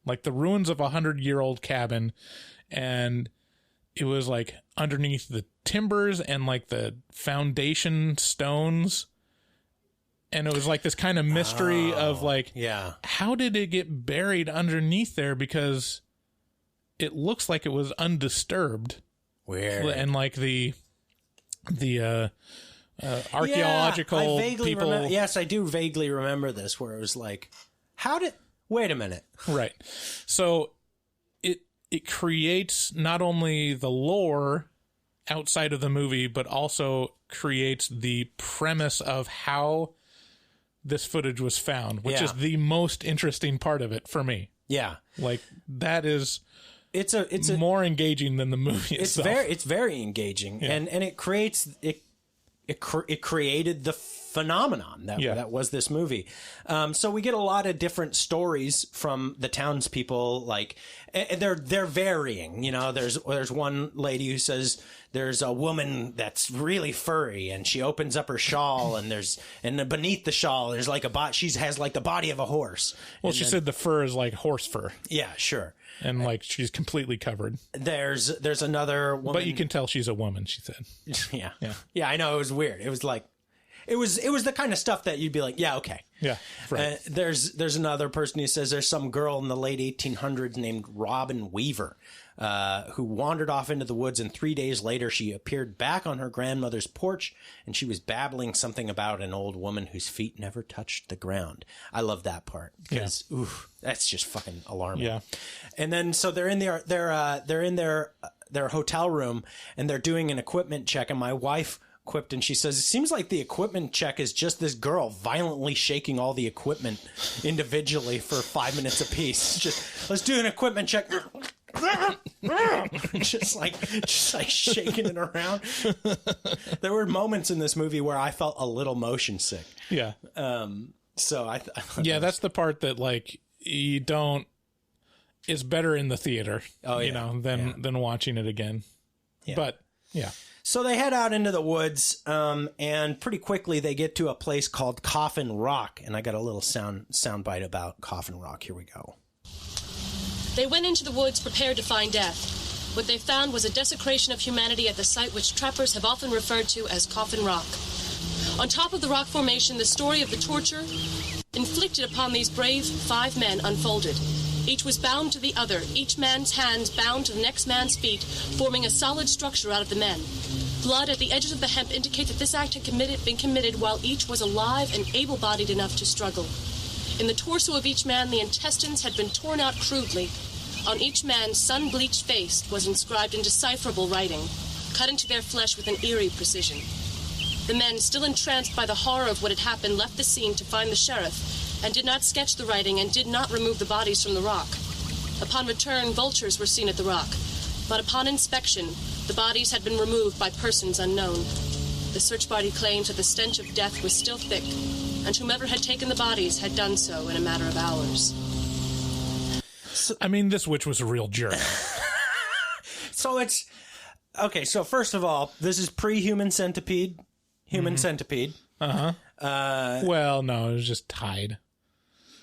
like the ruins of a 100-year-old cabin, and it was, like, underneath the timbers and, like, the foundation stones, and it was, like, this kind of mystery of, like, how did it get buried underneath there, because it looks like it was undisturbed. Weird. And, like, the archaeological people. Yes, I do vaguely remember this, where it was like, wait a minute. Right. So it creates not only the lore outside of the movie, but also creates the premise of how this footage was found, which is the most interesting part of it for me. Yeah. Like, that is... It's more engaging than the movie itself. It's very engaging, and it creates it created the phenomenon that was this movie. So we get a lot of different stories from the townspeople, like, and they're varying. You know, there's one lady who says there's a woman that's really furry, and she opens up her shawl, and beneath the shawl there's like she has like the body of a horse. Well, she said the fur is like horse fur. Yeah, sure. And, like, she's completely covered. There's another woman, but you can tell she's a woman, she said. Yeah, I know. It was weird. It was like, it was the kind of stuff that you'd be like, yeah, okay. Yeah, right. There's another person who says there's some girl in the late 1800s named Robin Weaver, who wandered off into the woods, and 3 days later she appeared back on her grandmother's porch, and she was babbling something about an old woman whose feet never touched the ground. I love that part, because that's just fucking alarming. Yeah. And then so they're in their hotel room, and they're doing an equipment check, and my wife quipped, and she says, it seems like the equipment check is just this girl violently shaking all the equipment individually for 5 minutes apiece. Just, let's do an equipment check. just like shaking it around. There were moments in this movie where I felt a little motion sick. Yeah. So I that's the part that, like, you don't. It's better in the theater, than watching it again. Yeah. But yeah. So they head out into the woods, and pretty quickly they get to a place called Coffin Rock, and I got a little sound bite about Coffin Rock. Here we go. They went into the woods prepared to find death. What they found was a desecration of humanity at the site which trappers have often referred to as Coffin Rock. On top of the rock formation, the story of the torture inflicted upon these brave 5 men unfolded. Each was bound to the other, each man's hands bound to the next man's feet, forming a solid structure out of the men. Blood at the edges of the hemp indicate that this act had been committed while each was alive and able-bodied enough to struggle. In the torso of each man, the intestines had been torn out crudely. On each man's sun-bleached face was inscribed indecipherable writing, cut into their flesh with an eerie precision. The men, still entranced by the horror of what had happened, left the scene to find the sheriff, and did not sketch the writing and did not remove the bodies from the rock. Upon return, vultures were seen at the rock, but upon inspection, the bodies had been removed by persons unknown. The search party claims that the stench of death was still thick, and whomever had taken the bodies had done so in a matter of hours. I mean, this witch was a real jerk. So it's... Okay, so first of all, this is pre-human centipede. Human centipede. Well, no, it was just tied.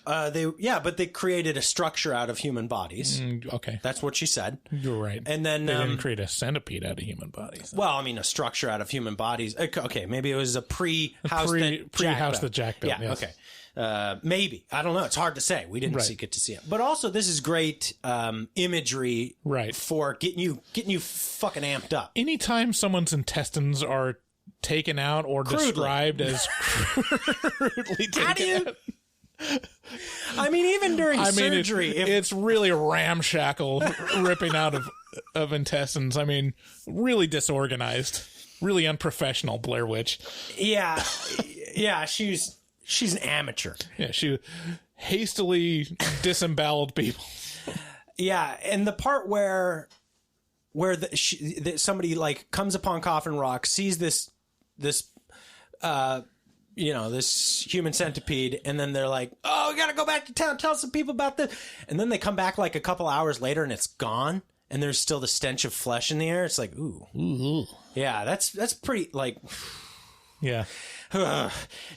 But they created a structure out of human bodies. Okay. That's what she said. You're right. And then they didn't create a centipede out of human bodies. Well, I mean, a structure out of human bodies. Okay, maybe it was a pre-house that Jack built. Yeah, yes. okay. Maybe. I don't know. It's hard to say. We didn't get to see it. But also, this is great imagery for getting you fucking amped up. Anytime someone's intestines are taken out or described as crudely taken out. I mean, even during surgery, it's really ramshackle ripping out of intestines. I mean, really disorganized, really unprofessional. Blair Witch. Yeah, she's an amateur. Yeah, she hastily disemboweled people. Yeah, and the part where somebody like comes upon Coffin Rock, sees this human centipede, and then they're like, oh, we gotta go back to town, tell some people about this. And then they come back like a couple hours later and it's gone, and there's still the stench of flesh in the air. It's like, ooh. Yeah, that's pretty, like... Yeah.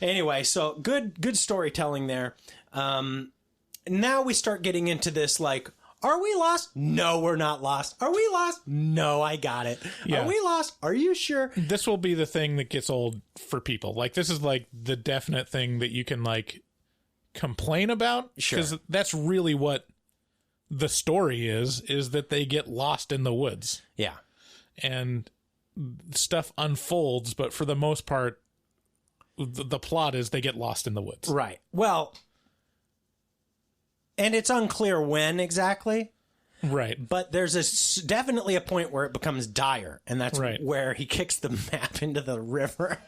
Anyway, so good storytelling there. Now we start getting into this, like, are we lost? No, we're not lost. Are we lost? No, I got it. Yeah. Are we lost? Are you sure? This will be the thing that gets old for people. Like, this is like the definite thing that you can like complain about. Sure. Because that's really what the story is that they get lost in the woods. Yeah. And stuff unfolds, but for the most part, the plot is they get lost in the woods. Right. Well... And it's unclear when exactly. Right. But there's definitely a point where it becomes dire, and that's where he kicks the map into the river.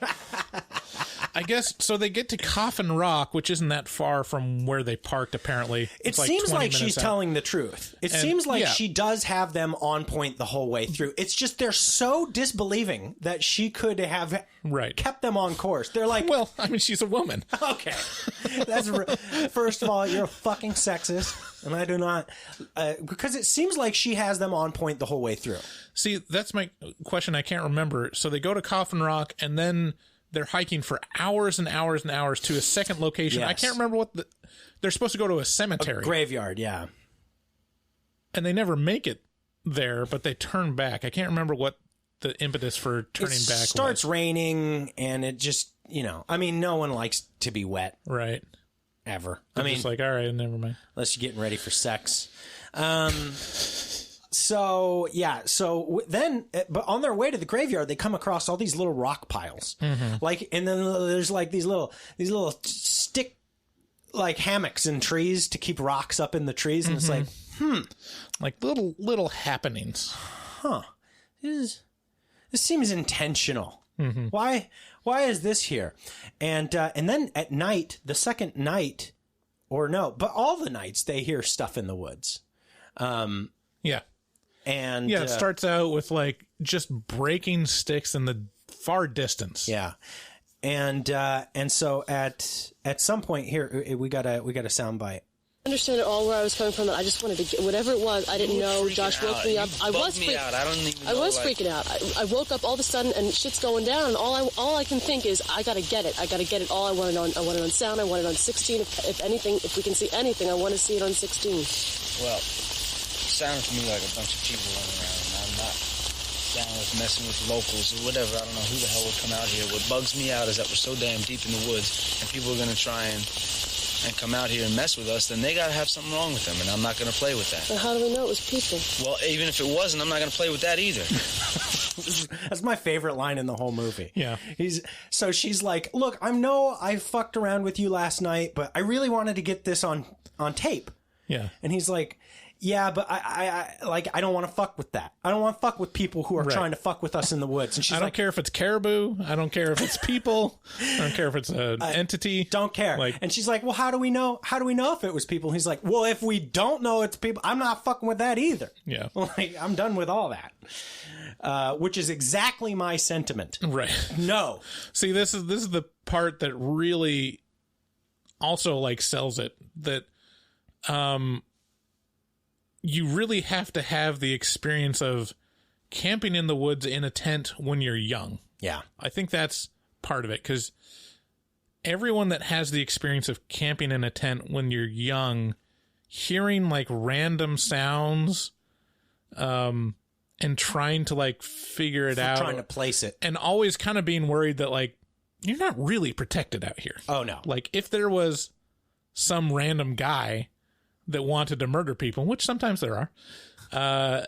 I guess, so they get to Coffin Rock, which isn't that far from where they parked, apparently. It seems like she's telling the truth. It seems like she does have them on point the whole way through. It's just they're so disbelieving that she could have kept them on course. They're like... Well, I mean, she's a woman. Okay. First of all, you're a fucking sexist, and I do not... because it seems like she has them on point the whole way through. See, that's my question. I can't remember. So they go to Coffin Rock, and then... they're hiking for hours and hours and hours to a second location. Yes. I can't remember what they're supposed to go to a cemetery. A graveyard, yeah. And they never make it there, but they turn back. I can't remember what the impetus for turning back was. It starts raining, and it just, I mean, no one likes to be wet. Right. Ever. They're just like, all right, never mind. Unless you're getting ready for sex. So then, but on their way to the graveyard, they come across all these little rock piles, like, and then there's like these little stick, like hammocks in trees to keep rocks up in the trees, and it's like, like little happenings. Huh? This seems intentional. Why is this here? And then at night, the second night, or no, but all the nights they hear stuff in the woods. Yeah. And it starts out with like just breaking sticks in the far distance. Yeah. And so at some point here, we got a sound bite. I understand it all where I was coming from. I just wanted to get whatever it was. I didn't know. Josh woke me up. I was freaking out. I woke up all of a sudden and shit's going down. And all I can think is I gotta get it. I gotta get it all. I want it on sound. I want it on 16. If anything, if we can see anything, I want to see it on 16. Well, it sounds to me like a bunch of people running around. And I'm not down with messing with locals or whatever. I don't know who the hell would come out here. What bugs me out is that we're so damn deep in the woods and people are gonna try and and come out here and mess with us, then they got to have something wrong with them, and I'm not going to play with that. But how do we know it was people? Well, even if it wasn't, I'm not going to play with that either. That's my favorite line in the whole movie. Yeah. So she's like, look, I fucked around with you last night, but I really wanted to get this on tape. Yeah. And he's like, yeah, but I don't want to fuck with that. I don't want to fuck with people who are trying to fuck with us in the woods. And she's I don't care if it's caribou. I don't care if it's people. I don't care if it's an entity. Don't care. And she's like, well, how do we know? How do we know if it was people? And he's like, well, if we don't know it's people, I'm not fucking with that either. Yeah. Like, I'm done with all that. Which is exactly my sentiment. Right. No. See, this is the part that really also like sells it, that you really have to have the experience of camping in the woods in a tent when you're young. Yeah. I think that's part of it, because everyone that has the experience of camping in a tent when you're young, hearing like random sounds, and trying to like figure it out, trying to place it, and always kind of being worried that like you're not really protected out here. Oh no. Like if there was some random guy that wanted to murder people, which sometimes there are,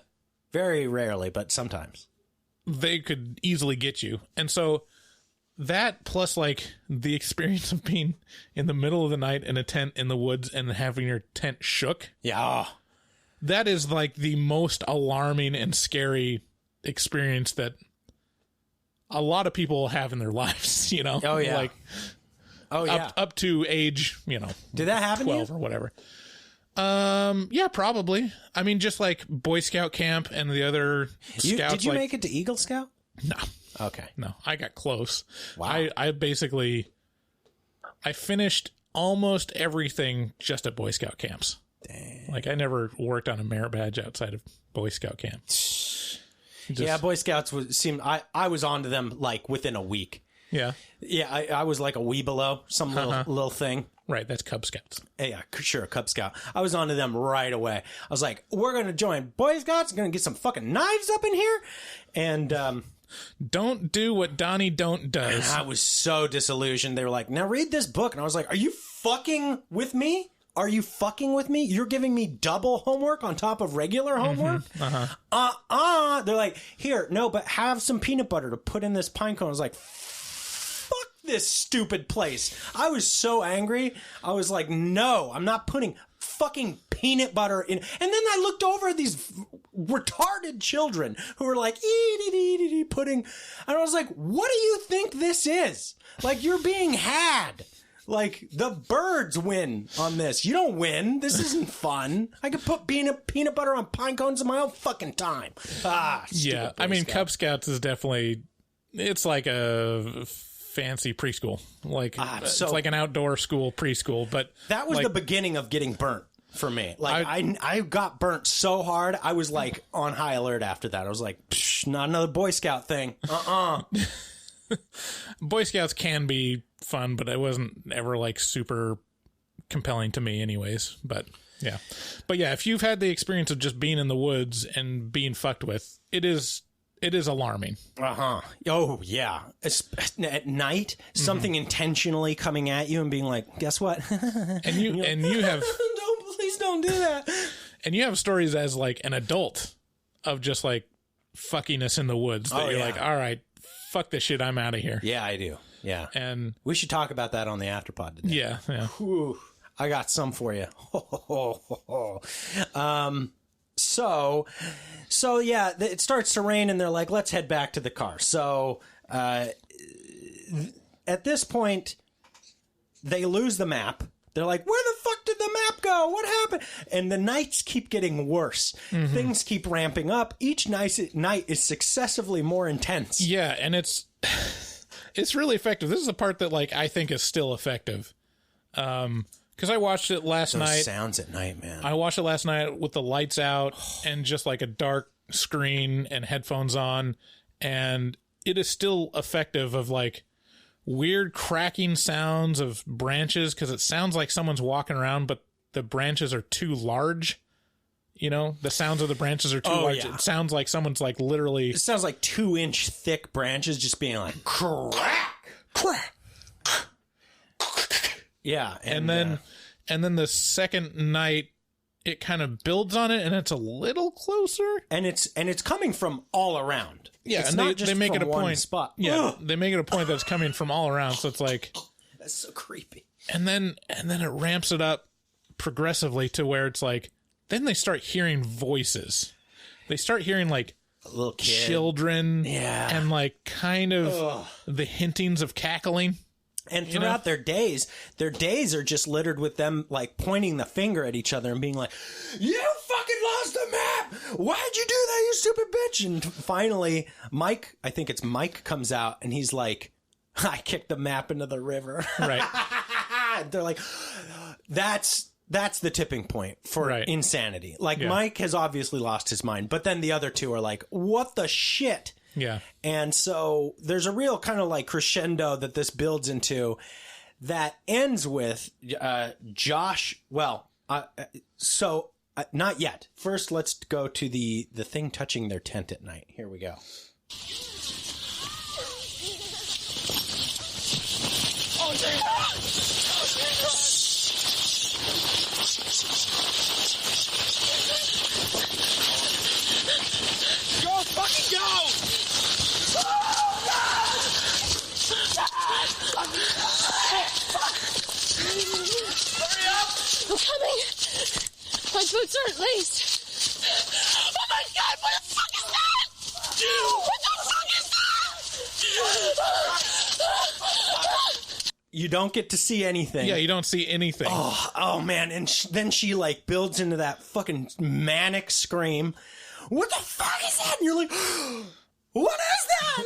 very rarely, but sometimes they could easily get you. And so that, plus like the experience of being in the middle of the night in a tent in the woods and having your tent shook. Yeah. That is like the most alarming and scary experience that a lot of people have in their lives, you know? Oh, yeah. Like, yeah. Up to age, you know. Did that happen 12 to you? or whatever. Yeah, probably. I mean, just like Boy Scout camp and the other scouts. Did you make it to Eagle Scout? No. Okay. No, I got close. Wow. I finished almost everything just at Boy Scout camps. Dang. Like I never worked on a merit badge outside of Boy Scout camp. Yeah, Boy Scouts I was onto them like within a week. Yeah. Yeah, I was like a wee below, some little thing. Right, that's Cub Scouts. Yeah, sure, Cub Scout. I was onto them right away. I was like, we're going to join Boy Scouts, going to get some fucking knives up in here. And don't do what Donnie Don't does. I was so disillusioned. They were like, now read this book. And I was like, are you fucking with me? Are you fucking with me? You're giving me double homework on top of regular homework? Mm-hmm. They're like, here, no, but have some peanut butter to put in this pine cone. I was like, fuck this stupid place. I was so angry. I was like, no, I'm not putting fucking peanut butter in. And then I looked over at these retarded children who were like, pudding. And I was like, what do you think this is? Like, you're being had. Like, the birds win on this. You don't win. This isn't fun. I could put peanut butter on pine cones in my own fucking time. Yeah, I mean, Cub Scouts is definitely, it's like a fancy preschool. Like, it's like an outdoor school preschool. But that was like, the beginning of getting burnt for me. Like, I got burnt so hard, I was like on high alert after that. I was like, not another Boy Scout thing. Boy Scouts can be fun, but it wasn't ever like super compelling to me anyways. But yeah, if you've had the experience of just being in the woods and being fucked with, it is alarming. Oh yeah. At night, something intentionally coming at you and being like, guess what? and you have please don't do that. And you have stories as like an adult of just like fuckiness in the woods that you're like, all right, fuck this shit, I'm out of here. Yeah, I do. Yeah. And we should talk about that on the Afterpod today. Yeah. Whew, I got some for you. So yeah, it starts to rain and they're like, let's head back to the car. So at this point, they lose the map. They're like, where the fuck did the map go? What happened? And the nights keep getting worse. Mm-hmm. Things keep ramping up. Each night is successively more intense. Yeah, and it's really effective. This is a part that like I think is still effective. Because I watched it last night. Sounds at night, man. I watched it last night with the lights out and just like a dark screen and headphones on, and it is still effective of like weird cracking sounds of branches, because it sounds like someone's walking around, but the branches are too large. You know, the sounds of the branches are too large. Yeah. It sounds like someone's like literally. It sounds like 2-inch thick branches just being like crack, crack. Yeah. And then the second night, it kind of builds on it, and it's a little closer. And it's coming from all around. Yeah, it's and not just they make from it a one point. spot. Yeah, they make it a point that it's coming from all around. So it's like, that's so creepy. And then it ramps it up progressively to where it's like, then they start hearing voices. They start hearing like a little kid. Children, and like kind of the hintings of cackling. And throughout their days are just littered with them like pointing the finger at each other and being like, "You fucking lost the map! Why'd you do that, you stupid bitch?" And finally, Mike, I think it's Mike, comes out and he's like, "I kicked the map into the river." Right. They're like, that's the tipping point for insanity. Like, Mike has obviously lost his mind, but then the other two are like, "What the shit?" Yeah. And so there's a real kind of like crescendo that this builds into that ends with Josh. Well, not yet. First, let's go to the thing touching their tent at night. Here we go. Oh, go fucking go! Hurry up! I'm coming! My boots aren't laced! Oh my god, what the fuck is that? What the fuck is that? You don't get to see anything. Yeah, you don't see anything. Oh man. And then she like builds into that fucking manic scream. What the fuck is that? And you're like, what is that?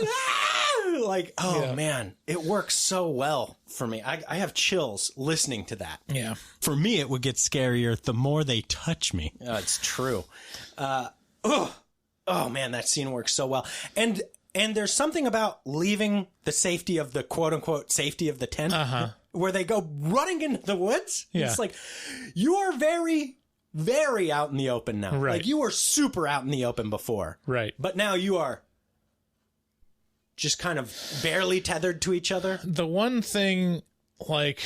Like, man, it works so well for me. I have chills listening to that. Yeah. For me, it would get scarier the more they touch me. Oh, it's true. Oh man, that scene works so well. And there's something about leaving the safety of the quote unquote safety of the tent where they go running into the woods. Yeah. It's like, you are very, very out in the open now. Right. Like, you were super out in the open before. Right. But now you are just kind of barely tethered to each other. The one thing, like,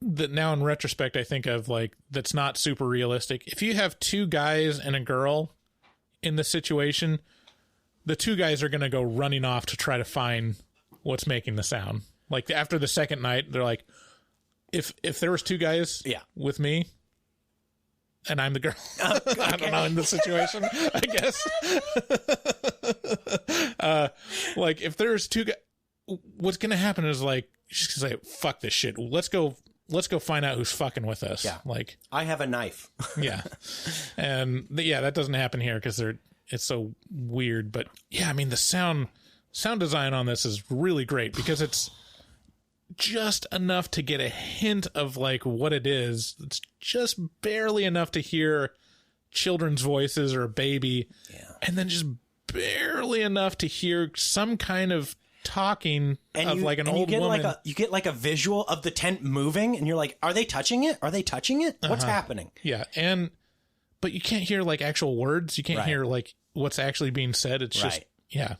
that now in retrospect I think of, like, that's not super realistic. If you have two guys and a girl in the situation, the two guys are going to go running off to try to find what's making the sound. Like, after the second night, they're like, if there was two guys with me and I'm the girl, okay. I don't know, in the situation, I guess. Like, if there's two guys, what's going to happen is, like, she's going to say, fuck this shit. Let's go find out who's fucking with us. Yeah. Like, I have a knife. Yeah. And that doesn't happen here because it's so weird. But yeah, I mean, the sound design on this is really great because it's just enough to get a hint of like what it is. It's just barely enough to hear children's voices or a baby. Yeah. And then just barely enough to hear some kind of talking of like an old woman. You get like a visual of the tent moving and you're like, are they touching it? Are they touching it? What's happening? Yeah. But you can't hear like actual words. You can't hear like what's actually being said. It's just, yeah.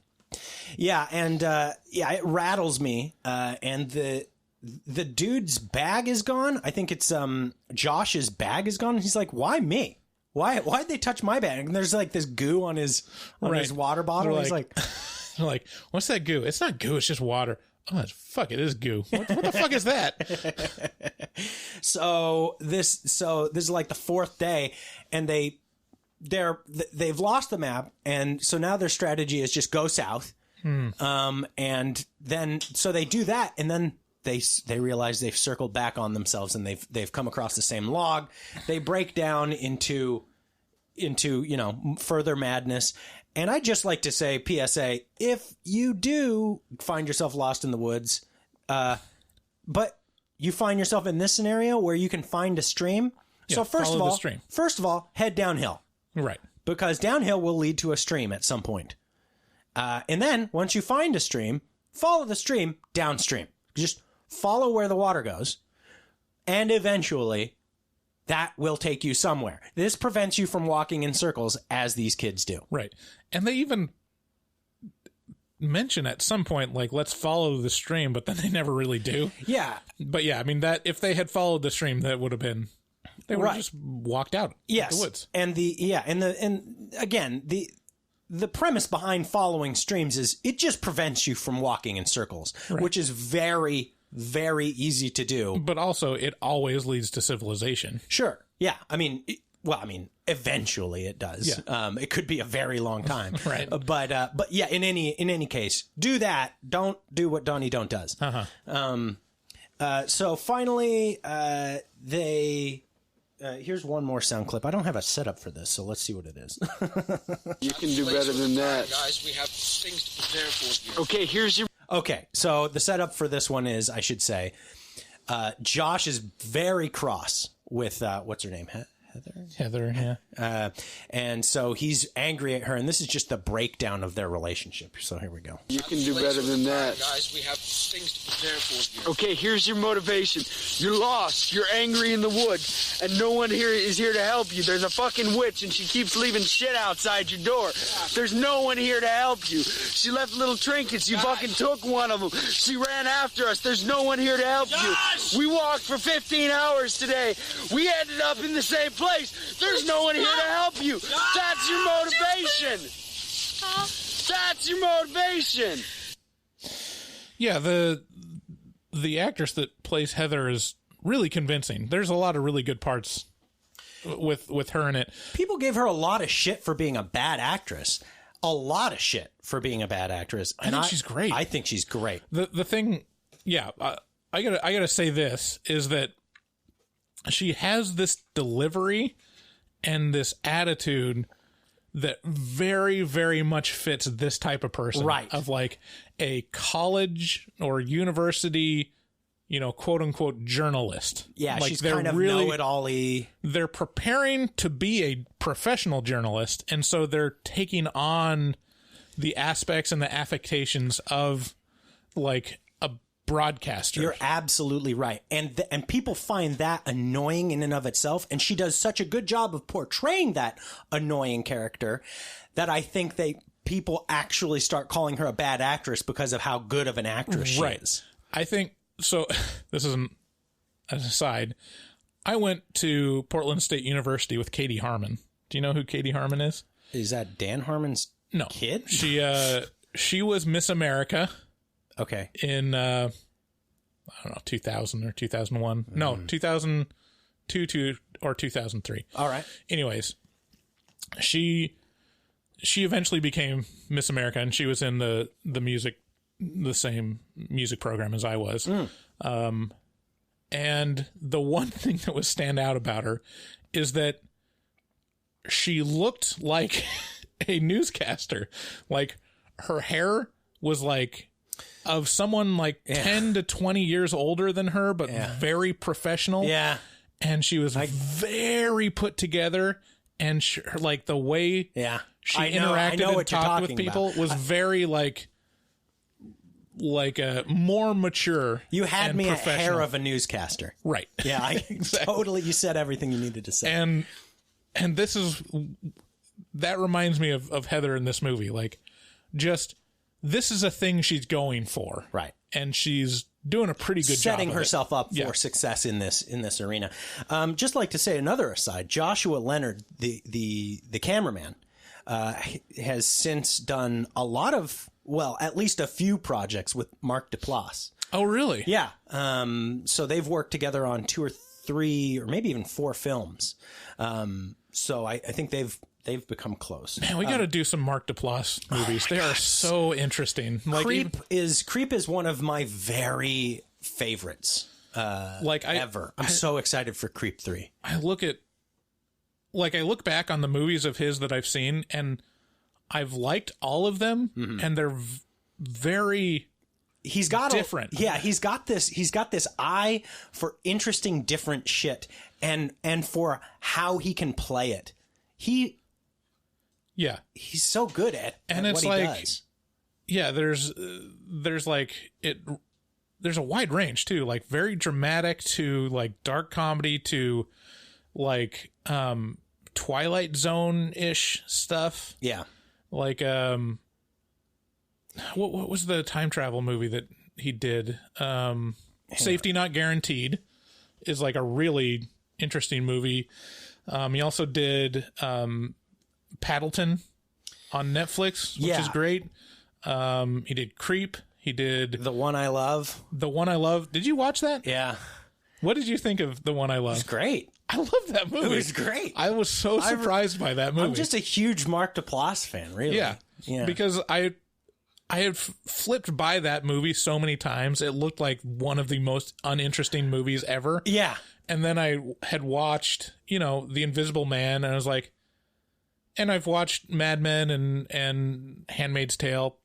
Yeah. And, it rattles me. And the dude's bag is gone. I think it's, Josh's bag is gone. And he's like, why me? Why'd they touch my bag? And there's like this goo on his water bottle. He's like, like, what's that goo? It's not goo. It's just water. Oh, fuck, it is goo. What the fuck is that? So this is like the fourth day, and they've lost the map, and so now their strategy is just go south. And then so they do that, and then they realize they've circled back on themselves, and they've come across the same log. They break down into further madness. And I'd just like to say, PSA, if you do find yourself lost in the woods, but you find yourself in this scenario where you can find a stream. Yeah, so first of all, head downhill. Right. Because downhill will lead to a stream at some point. And then once you find a stream, follow the stream downstream. Just follow where the water goes. And eventually that will take you somewhere. This prevents you from walking in circles as these kids do. Right. And they even mention at some point, like, let's follow the stream, but then they never really do. Yeah. But yeah, I mean, that if they had followed the stream, that would have been, they would have just walked out of the woods. And again, the premise behind following streams is it just prevents you from walking in circles, which is very, very easy to do. But also, it always leads to civilization. Sure. Yeah. I mean, eventually it does. Yeah. It could be a very long time. Right. But yeah, in any case, do that. Don't do what Donnie Don't does. So finally, here's one more sound clip. I don't have a setup for this, so let's see what it is. You can do better than that. Guys, we have things to prepare for you. Okay, here's your... Okay, so the setup for this one is, I should say, Josh is very cross with, what's her name? Heather, yeah. And so he's angry at her, and this is just the breakdown of their relationship. So here we go. You can do better than that. Guys, we have things to prepare for you. Okay, here's your motivation. You're lost. You're angry in the woods, and no one here is here to help you. There's a fucking witch, and she keeps leaving shit outside your door. There's no one here to help you. She left little trinkets. You fucking took one of them. She ran after us. There's no one here to help you. We walked for 15 hours today. We ended up in the same place. There's no one here to help you. That's your motivation. That's your motivation. Yeah, the actress that plays Heather is really convincing. There's a lot of really good parts with her in it. People gave her a lot of shit for being a bad actress. A lot of shit for being a bad actress. And I think she's great. I think she's great. The thing, yeah, I gotta say this is that she has this delivery and this attitude that very, very much fits this type of person. Right. Of like a college or university, quote unquote journalist. Yeah, like she's kind of really know-it-all-y. They're preparing to be a professional journalist, and so they're taking on the aspects and the affectations of like a broadcaster. You're absolutely right. And people find that annoying in and of itself. And she does such a good job of portraying that annoying character that I think people actually start calling her a bad actress because of how good of an actress she is. I think, so this is an aside. I went to Portland State University with Katie Harmon. Do you know who Katie Harmon is? Is that Dan Harmon's kid? She was Miss America. Okay. In, I don't know, 2000 or 2001. No, 2002 or 2003. All right. Anyways, she eventually became Miss America, and she was in the same music program as I was. And the one thing that would stand out about her is that she looked like a newscaster. Like, her hair was like of someone like 10 to 20 years older than her, but very professional. Yeah. And she was very put together, and like the way she interacted and talked with people was very like more mature. You had me at hair of a newscaster. Right. Yeah, exactly. Totally. You said everything you needed to say. And that reminds me of Heather in this movie. Like, just, this is a thing she's going for. Right. And she's doing a pretty good job setting herself up for success in this arena. Just like to say another aside, Joshua Leonard, the cameraman, has since done a lot of, well, at least a few projects with Mark Duplass. Oh, really? Yeah. So they've worked together on 2 or 3 or maybe even 4 films. So I think they've become close. Man, we got to do some Mark Duplass movies. They are so interesting. Like, Creep is one of my very favorites. Ever. I'm so excited for Creep 3. I look back on the movies of his that I've seen, and I've liked all of them, and they're very different. He's got this eye for interesting, different shit, and for how he can play it. He's so good at it's what he like, does. Yeah, there's a wide range too, like very dramatic to like dark comedy to like Twilight Zone-ish stuff. Yeah. Like what was the time travel movie that he did? Safety Not Guaranteed is like a really interesting movie. He also did Paddleton on Netflix, which is great. He did Creep. He did The One I Love. The One I Love. Did you watch that? Yeah. What did you think of The One I Love? It's great. I love that movie. It was great. I was so surprised by that movie. I'm just a huge Mark Duplass fan, really. Yeah. Because I had flipped by that movie so many times. It looked like one of the most uninteresting movies ever. Yeah. And then I had watched, The Invisible Man, and I was like, and I've watched Mad Men and Handmaid's Tale,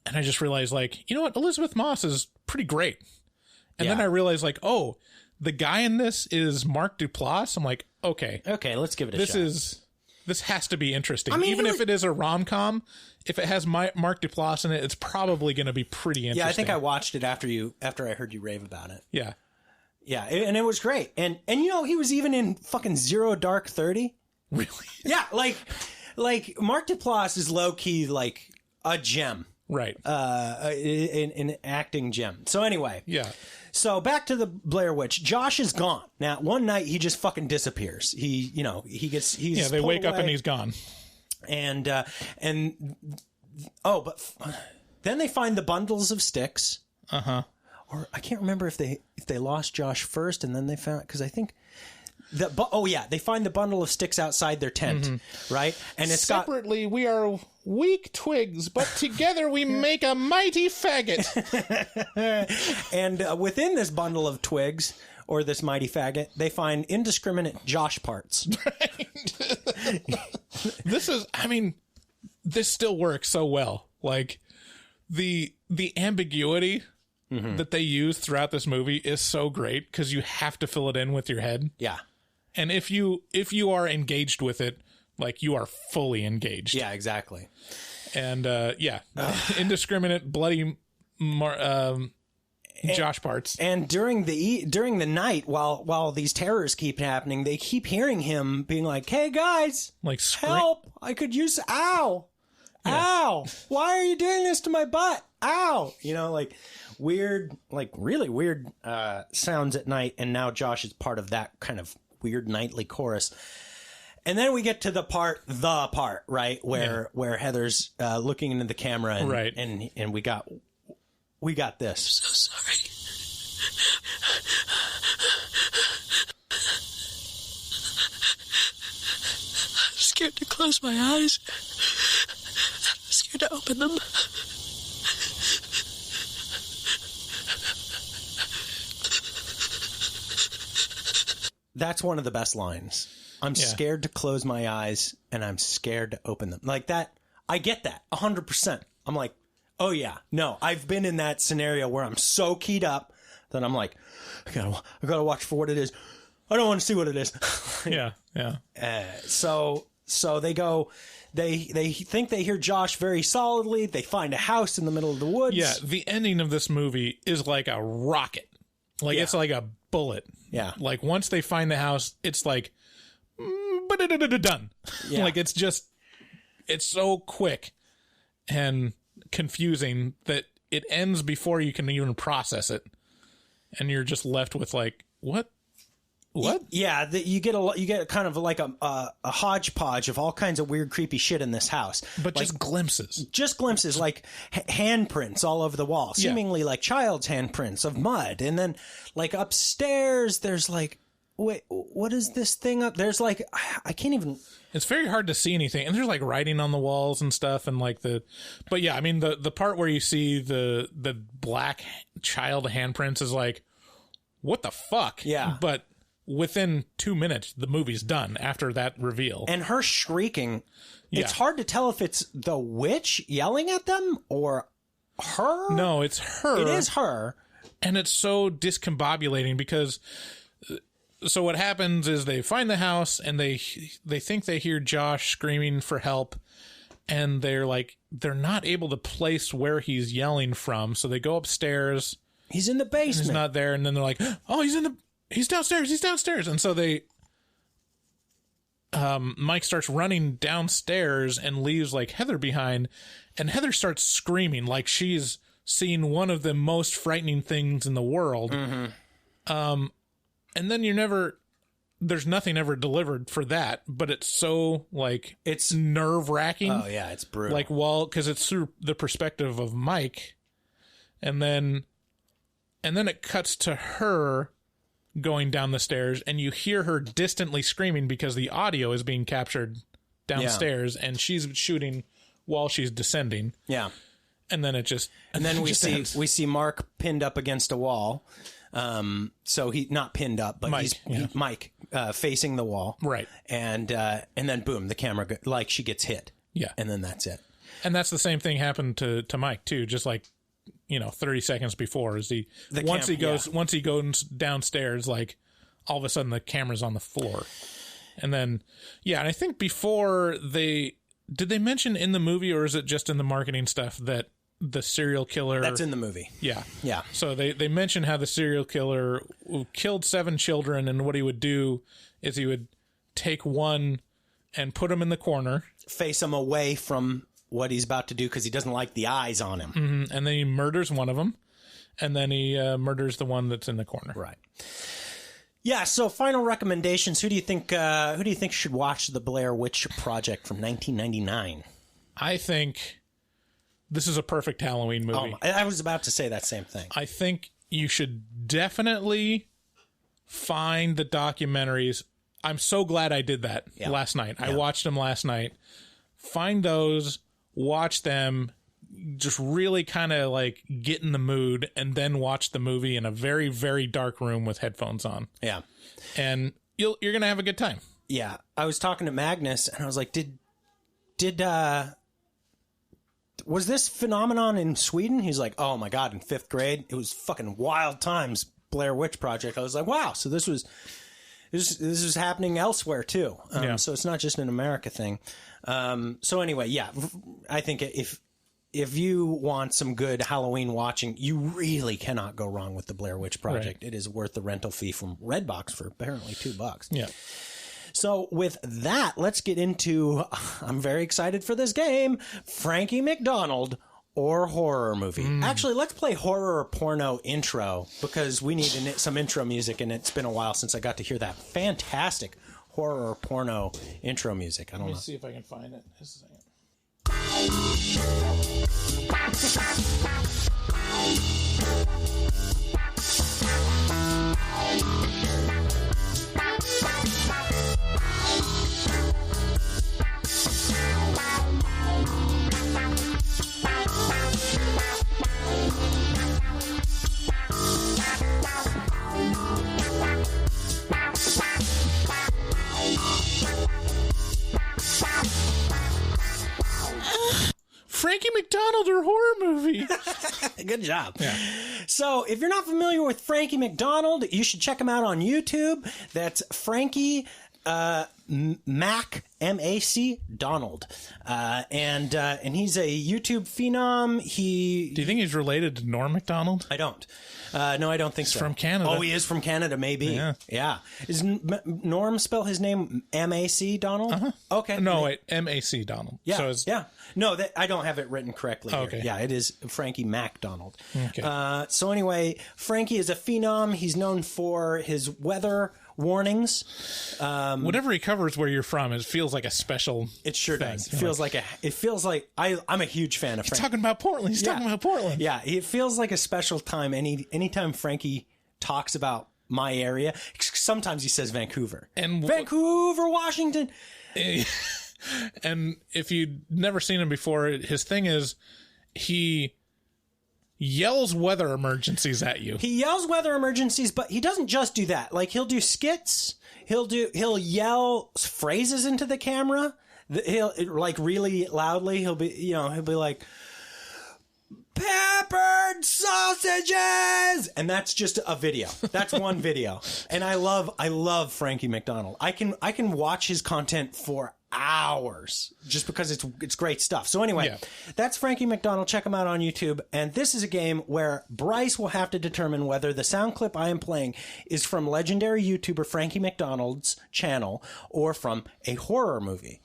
and I just realized, like, you know what? Elizabeth Moss is pretty great. And then I realized, like, oh, the guy in this is Mark Duplass. I'm like, okay, let's give it a shot. This has to be interesting. I mean, even if it is a rom-com, if it has Mark Duplass in it, it's probably going to be pretty interesting. Yeah, I think I watched it after I heard you rave about it. Yeah. Yeah, and it was great. And he was even in fucking Zero Dark 30. Really? Yeah, like Mark Duplass is low-key like a gem. Right. An acting gem. So anyway. Yeah. So back to the Blair Witch. Josh is gone. Now, one night he just fucking disappears. They wake up and he's gone. But then they find the bundles of sticks. Uh-huh. Or I can't remember if they lost Josh first and then they found, because I think they find the bundle of sticks outside their tent, right? And it's separately we are weak twigs, but together we make a mighty faggot. And within this bundle of twigs, or this mighty faggot, they find indiscriminate Josh parts. Right. This still works so well. Like the ambiguity that they use throughout this movie is so great because you have to fill it in with your head. Yeah. And if you are engaged with it, like, you are fully engaged. Yeah, exactly. And indiscriminate bloody Josh parts. And during the night, while these terrors keep happening, they keep hearing him being like, "Hey guys, like help! I could use ow, ow! Why are you doing this to my butt? Ow!" Like weird, like really weird sounds at night. And now Josh is part of that kind of weird nightly chorus. And then we get to the part, right, where Heather's looking into the camera, and, right, and we got this. I'm so sorry. I'm scared to close my eyes. I'm scared to open them. That's one of the best lines. I'm scared to close my eyes, and I'm scared to open them. Like that, I get that 100%. I'm like, oh yeah, no, I've been in that scenario where I'm so keyed up that I'm like, I gotta watch for what it is. I don't want to see what it is. Yeah. So they go. They think they hear Josh very solidly. They find a house in the middle of the woods. Yeah, the ending of this movie is like a rocket. Like it's like a bullet. Yeah. Like once they find the house, it's like done. Yeah. Like it's so quick and confusing that it ends before you can even process it, and you're just left with like, what? Yeah, you get kind of like a hodgepodge of all kinds of weird, creepy shit in this house, but like, just glimpses, like handprints all over the wall, seemingly like child's handprints of mud, and then like upstairs, there's like, wait, what is this thing up? There's like, I can't even. It's very hard to see anything, and there's like writing on the walls and stuff, and like but yeah, I mean the part where you see the black child handprints is like, what the fuck? Yeah, but within 2 minutes, the movie's done after that reveal. And her shrieking, it's hard to tell if it's the witch yelling at them or her. No, it's her. It is her. And it's so discombobulating because, so what happens is they find the house and they think they hear Josh screaming for help, and they're not able to place where he's yelling from. So they go upstairs. He's in the basement. He's not there. And then they're like, oh, he's downstairs. And so they Mike starts running downstairs and leaves like Heather behind, and Heather starts screaming like she's seen one of the most frightening things in the world. And then there's nothing ever delivered for that, but it's so like it's nerve-wracking. Oh yeah, it's brutal. Like, well, because it's through the perspective of Mike, and then it cuts to her going down the stairs, and you hear her distantly screaming because the audio is being captured downstairs, and she's shooting while she's descending. Yeah, and then it just we see Mark pinned up against a wall. So he not pinned up, but Mike facing the wall, right? And then boom, the camera like she gets hit, and then that's it. And that's the same thing happened to Mike too, just like 30 seconds before. Once he goes downstairs, like all of a sudden the camera's on the floor, and then and I think before did they mention in the movie, or is it just in the marketing stuff, that the serial killer... That's in the movie. Yeah. Yeah. So they mention how the serial killer killed 7 children, and what he would do is he would take one and put him in the corner. Face him away from what he's about to do because he doesn't like the eyes on him. Mm-hmm. And then he murders one of them, and then he murders the one that's in the corner. Right. Yeah, so final recommendations. Who do you think should watch The Blair Witch Project from 1999? I think... this is a perfect Halloween movie. I was about to say that same thing. I think you should definitely find the documentaries. I'm so glad I did that last night. I watched them last night. Find those, watch them, just really kind of like get in the mood, and then watch the movie in a very, very dark room with headphones on. Yeah. And you're going to have a good time. Yeah. I was talking to Magnus, and I was like, was this phenomenon in Sweden? He's like, oh my God, in 5th grade, it was fucking wild times, Blair Witch Project. I was like, wow, so this was happening elsewhere too. So it's not just an America thing. So anyway, I think if you want some good Halloween watching, you really cannot go wrong with the Blair Witch Project. Right. It is worth the rental fee from Redbox for apparently $2. Yeah. So with that, let's get into, I'm very excited for this game, Frankie MacDonald or horror movie. Actually, let's play horror or porno intro because we need some intro music, and it's been a while since I got to hear that fantastic horror or porno intro music. I don't know. Let me see if I can find it. Just a second. Frankie MacDonald or horror movie. Good job. Yeah. So if you're not familiar with Frankie MacDonald, you should check him out on YouTube. That's Frankie M-A-C Donald. And he's a YouTube phenom. Do you think he's related to Norm MacDonald? I don't. No, I don't think so. He's from Canada. Oh, he is from Canada, maybe. Yeah. Is Norm spell his name M-A-C Donald? Uh-huh. Okay. No, wait, M-A-C Donald. Yeah. So no, I don't have it written correctly. Oh, okay. Yeah, it is Frankie MacDonald. Okay. So anyway, Frankie is a phenom. He's known for his weather warnings. Whatever he covers where you're from, it feels like a special It sure thing. does. It feels like I'm a huge fan of Frankie. He's talking about Portland. He's talking about Portland. Yeah, it feels like a special time anytime Frankie talks about my area. Sometimes he says Vancouver. And Vancouver, Washington. And if you've never seen him before, his thing is he yells weather emergencies at you. He yells weather emergencies, but he doesn't just do that. Like, he'll do skits. He'll yell phrases into the camera. He'll like really loudly. He'll be like, peppered sausages, and that's just a video. That's one video. And I love Frankie MacDonald. I can watch his content for hours just because it's great stuff. So anyway, that's Frankie MacDonald. Check him out on YouTube. And this is a game where Bryce will have to determine whether the sound clip I am playing is from legendary YouTuber Frankie MacDonald's channel or from a horror movie.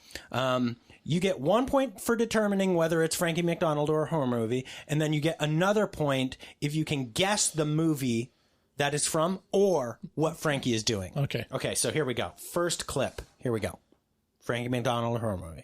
You get 1 point for determining whether it's Frankie MacDonald or a horror movie, and then you get another point if you can guess the movie that is from or what Frankie is doing. Okay, so here we go. First clip. Here we go. Frankie MacDonald horror movie.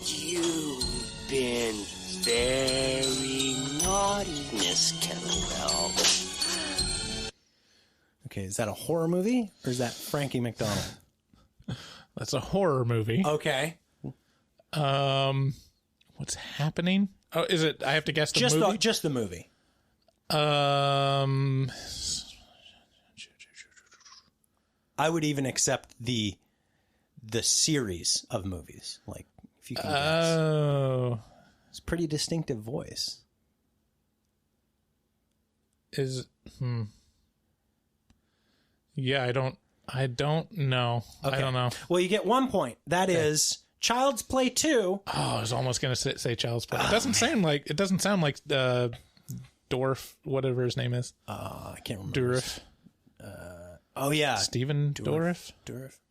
You've been very naughty, Miss Kettlewell. Okay, is that a horror movie or is that Frankie MacDonald? That's a horror movie. Okay. What's happening? Oh, is it? I have to guess the movie? Just the movie. I would even accept the series of movies. Like, if you can guess. Oh. It's a pretty distinctive voice. Yeah, I don't know. Okay. I don't know. Well, you get 1 point. That is Child's Play 2. Oh, I was almost going to say Child's Play. It doesn't sound like Dorf, whatever his name is. I can't remember. Dorf. Oh yeah, Stephen Dorff.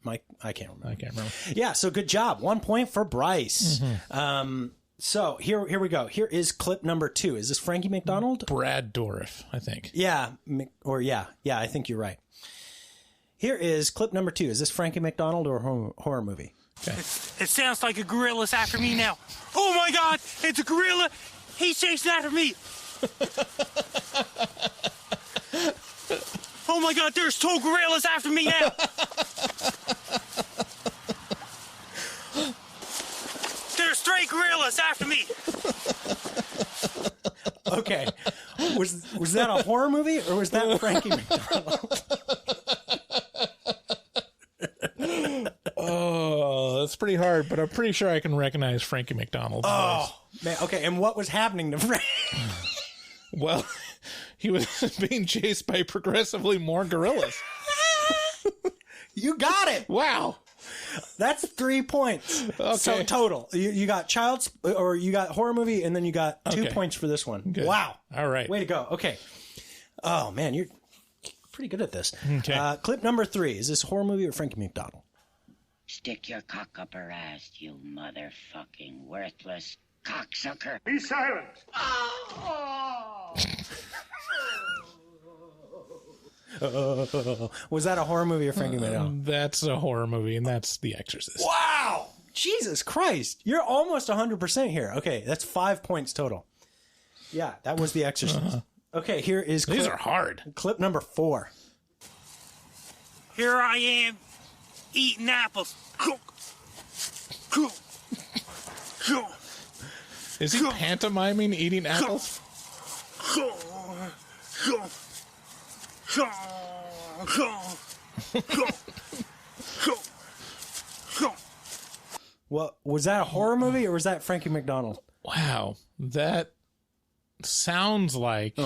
Mike, I can't remember. Yeah, so good job. 1 point for Bryce. Mm-hmm. So here we go. Here is clip number 2. Is this Frankie MacDonald? Brad Dorff, I think. Yeah, I think you're right. Here is clip number 2. Is this Frankie MacDonald or a horror movie? Okay. It sounds like a gorilla's after me now. Oh my God, it's a gorilla. He's chasing after me. Oh my God, there's 2 gorillas after me now. There's 3 gorillas after me. Okay. Was that a horror movie or was that Frankie MacDonald? Oh, that's pretty hard, but I'm pretty sure I can recognize Frankie MacDonald's voice. Man, okay, and what was happening to Frank? Well, he was being chased by progressively more gorillas. You got it. Wow. That's 3 points. Okay. So total. You got you got horror movie, and then you got 2 points for this one. Good. Wow. All right. Way to go. Okay. Oh, man, you're pretty good at this. Okay. Clip number 3. Is this horror movie or Frankie MacDonald? Stick your cock up her ass, you motherfucking worthless cocksucker. Be silent. Was that a horror movie or Frankie MacDonald? That's a horror movie, and that's The Exorcist. Wow! Jesus Christ. You're almost 100% here. Okay, that's 5 points total. Yeah, that was The Exorcist. Okay, here is These are hard. Clip number 4. Here I am, eating apples. Is he pantomiming eating apples? Well, was that a horror movie or was that Frankie MacDonald? Wow, that sounds like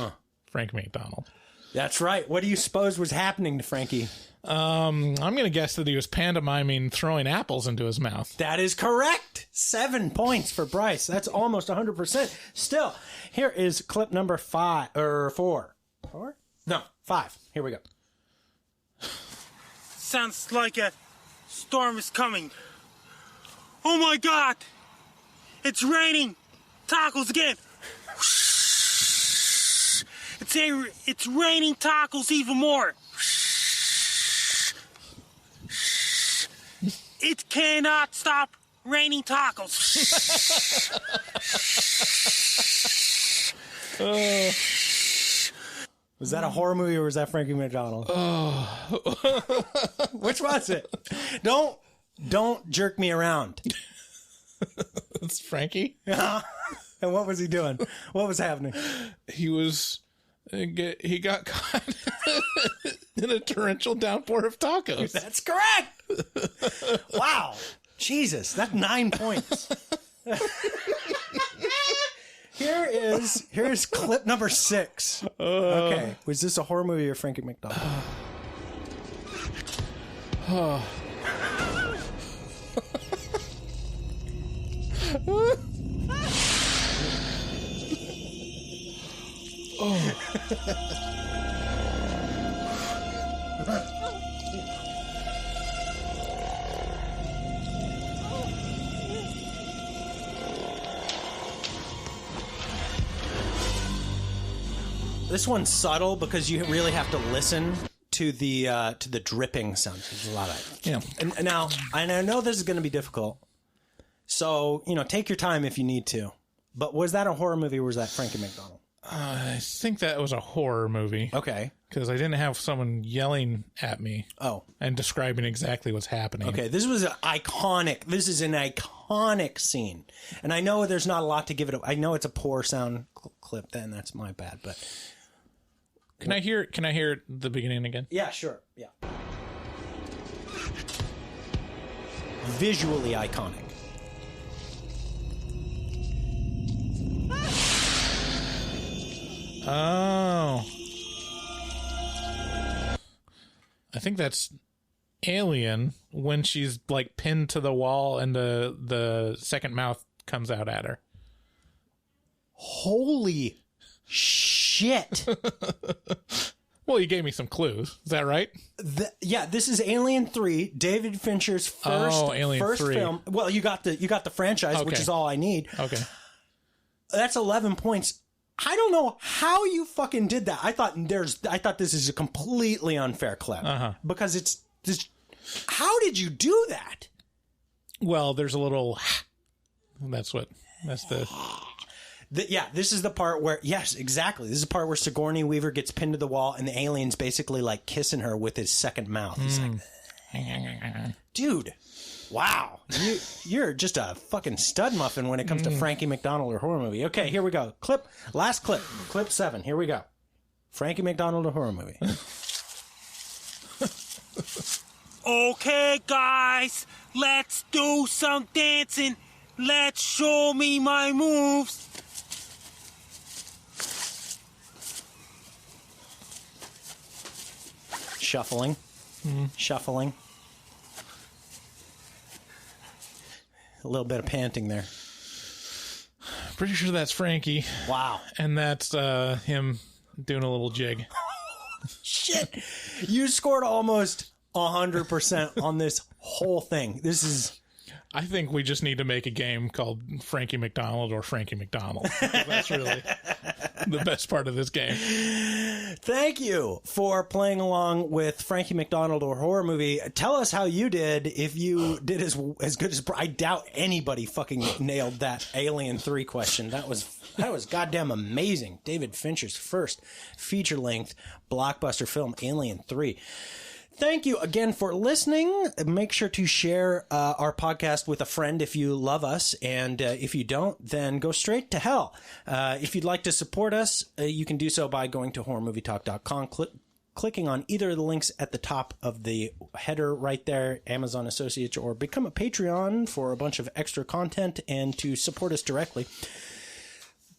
Frankie MacDonald. That's right. What do you suppose was happening to Frankie? I'm going to guess that he was pantomiming throwing apples into his mouth. That is correct. 7 points for Bryce. That's almost 100%. Still, here is clip number 5 or 4. 4? No, 5. Here we go. Sounds like a storm is coming. Oh my God! It's raining tacos again. It's raining tacos even more. It cannot stop raining tacos. Was that a horror movie or was that Frankie MacDonald? Which was it? Don't jerk me around. It's Frankie? Yeah. And what was he doing? What was happening? He got caught in a torrential downpour of tacos. That's correct. Wow. Jesus, that's 9 points. Here's clip number 6. Okay, was this a horror movie or Frankie MacDonald? Oh. This one's subtle because you really have to listen to the dripping sound. There's a lot of it. Yeah. And now, I know this is going to be difficult, so take your time if you need to. But was that a horror movie or was that Frankie MacDonald? I think that was a horror movie. Okay. Because I didn't have someone yelling at me. Oh. And describing exactly what's happening. Okay, this is an iconic scene. And I know there's not a lot to give it. I know it's a poor sound clip, then that's my bad, but... Can I hear the beginning again? Yeah, sure. Yeah. Visually iconic. Oh. I think that's Alien when she's like pinned to the wall and the second mouth comes out at her. Holy shit. Well, you gave me some clues. Is that right? Yeah, this is Alien 3, David Fincher's first film. Well, you got the franchise, okay, which is all I need. Okay. That's 11 points. I don't know how you fucking did that. I thought this is a completely unfair clip. Because it's how did you do that? Well, there's a little that's the this is the part where, yes, exactly. This is the part where Sigourney Weaver gets pinned to the wall and the alien's basically like kissing her with his second mouth. He's like, dude, wow. You're just a fucking stud muffin when it comes to Frankie MacDonald or horror movie. Okay, here we go. Last clip. Clip 7. Here we go. Frankie MacDonald or horror movie. Okay, guys, let's do some dancing. Let's show me my moves. Shuffling. Shuffling. A little bit of panting there. Pretty sure that's Frankie. Wow. And that's him doing a little jig. Shit. You scored almost 100% on this whole thing. This is... I think we just need to make a game called Frankie MacDonald or Frankie MacDonald. That's really the best part of this game. Thank you for playing along with Frankie MacDonald or horror movie. Tell us how you did. If you did as good as... I doubt anybody fucking nailed that Alien 3 question. That was goddamn amazing. David Fincher's first feature-length blockbuster film, Alien 3. Thank you again for listening. Make sure to share our podcast with a friend if you love us. And if you don't, then go straight to hell. If you'd like to support us, you can do so by going to horrormovietalk.com, clicking on either of the links at the top of the header right there, Amazon Associates, or become a Patreon for a bunch of extra content and to support us directly.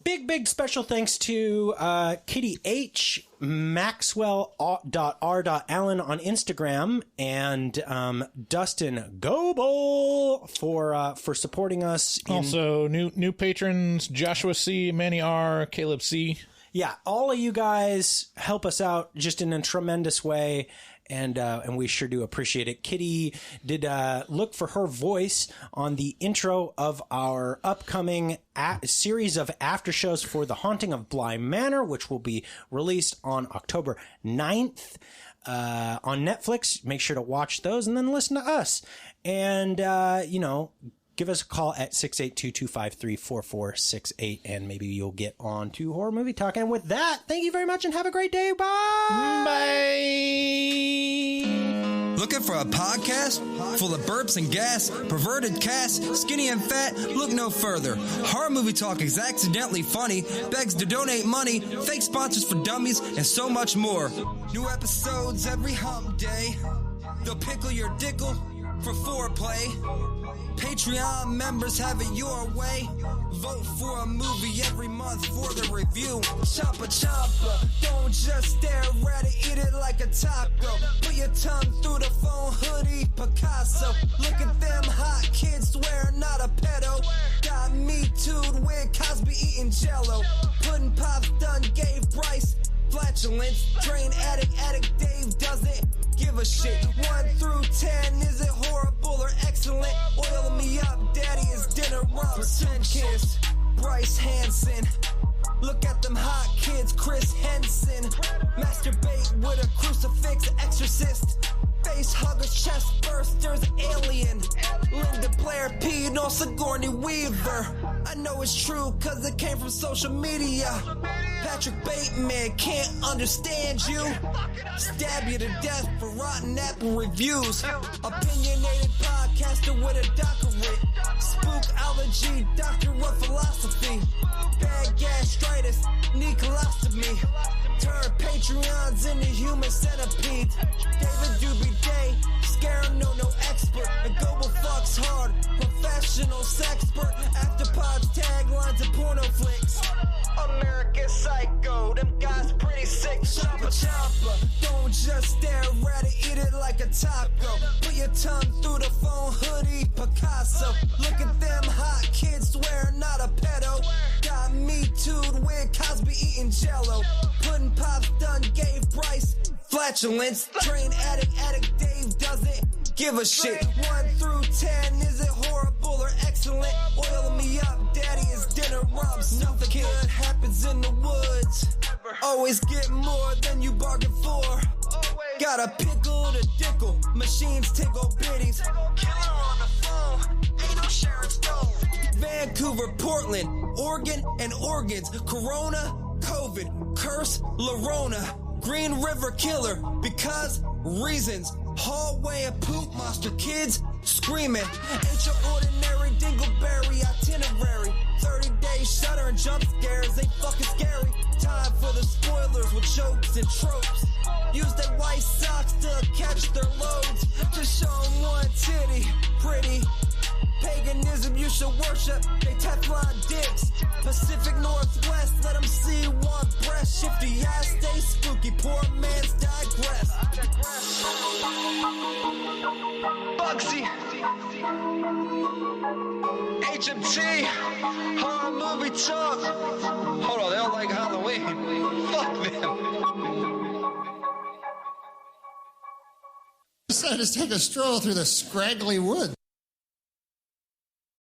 Big special thanks to Kitty H, Maxwell.r.allen on Instagram, and Dustin Goebel for supporting us. Also, new patrons, Joshua C, Manny R, Caleb C. Yeah, all of you guys help us out just in a tremendous way. And we sure do appreciate it. Kitty did look for her voice on the intro of our upcoming series of after shows for The Haunting of Bly Manor, which will be released on October 9th on Netflix. Make sure to watch those and then listen to us. And, give us a call at 682-253-4468, and maybe you'll get on to Horror Movie Talk. And with that, thank you very much and have a great day. Bye! Bye! Looking for a podcast full of burps and gas, perverted cast, skinny and fat? Look no further. Horror Movie Talk is accidentally funny, begs to donate money, fake sponsors for dummies, and so much more. New episodes every hump day. They'll pickle your dickle for foreplay. Patreon members have it your way. Vote for a movie every month for the review. Chompa chompa, don't just stare at it, eat it like a taco. Put your tongue through the phone hoodie, Picasso. Look at them hot kids, swear not a pedo. Got me too'd with Cosby eating jello. Pudding Pops done gave Bryce flatulence. Drain addict Dave doesn't give a shit. 1 through 10, is it horrible or excellent? Oil me up, daddy, is dinner Robinson. Kiss Bryce Hansen. Look at them hot kids, Chris Henson. Masturbate with a crucifix, exorcist. Face huggers, chest bursters, alien. Linda Blair peed on Sigourney Weaver. I know it's true cause it came from social media. Patrick Bateman can't understand you. Stab you to death for rotten apple reviews. Opinionated podcaster with a doctorate. Spookology, doctor of philosophy. Bad gastritis, need colostomy. Turn Patreons into human centipedes. David Doobie Day, scare no expert. And global fucks hard, professional sexpert. Afterpods, taglines, and porno flicks. American Psycho, them guys pretty sick. Chompa chompa, don't just stare at it, eat it like a taco. Put your tongue through the phone hoodie, Picasso. Look at them hot kids, swear not a pedo. Got me too'd with Cosby eating jello. Pudding Pops done gave Bryce flatulence. Drain addict Dave doesn't give a shit. 1 through 10, is it horrible or excellent? Oil me up, daddy, is dinner rumps. Nothing good happens in the woods. Always get more than you bargain for. Got a pickle to dickle, machines tickle bitties. Killer on the phone, ain't no Sharon Stone. Vancouver, Portland, Oregon, and organs. Corona, COVID, curse, Lorona. Green River Killer, because reasons. Hallway and poop monster kids screaming. Ain't your ordinary dingleberry itinerary. 30 days shutter and jump scares, they fucking scary. Time for the spoilers with jokes and tropes. Use their white socks to catch their loads. Just show them one titty, pretty. Paganism you should worship, they Teflon dicks. Pacific Northwest, let them see one breast. Shifty ass, stay spooky, poor man's digress. Bugsy, HMT, horror movie talk. Hold on, they don't like Halloween. Fuck them. Decided to take a stroll through the scraggly woods.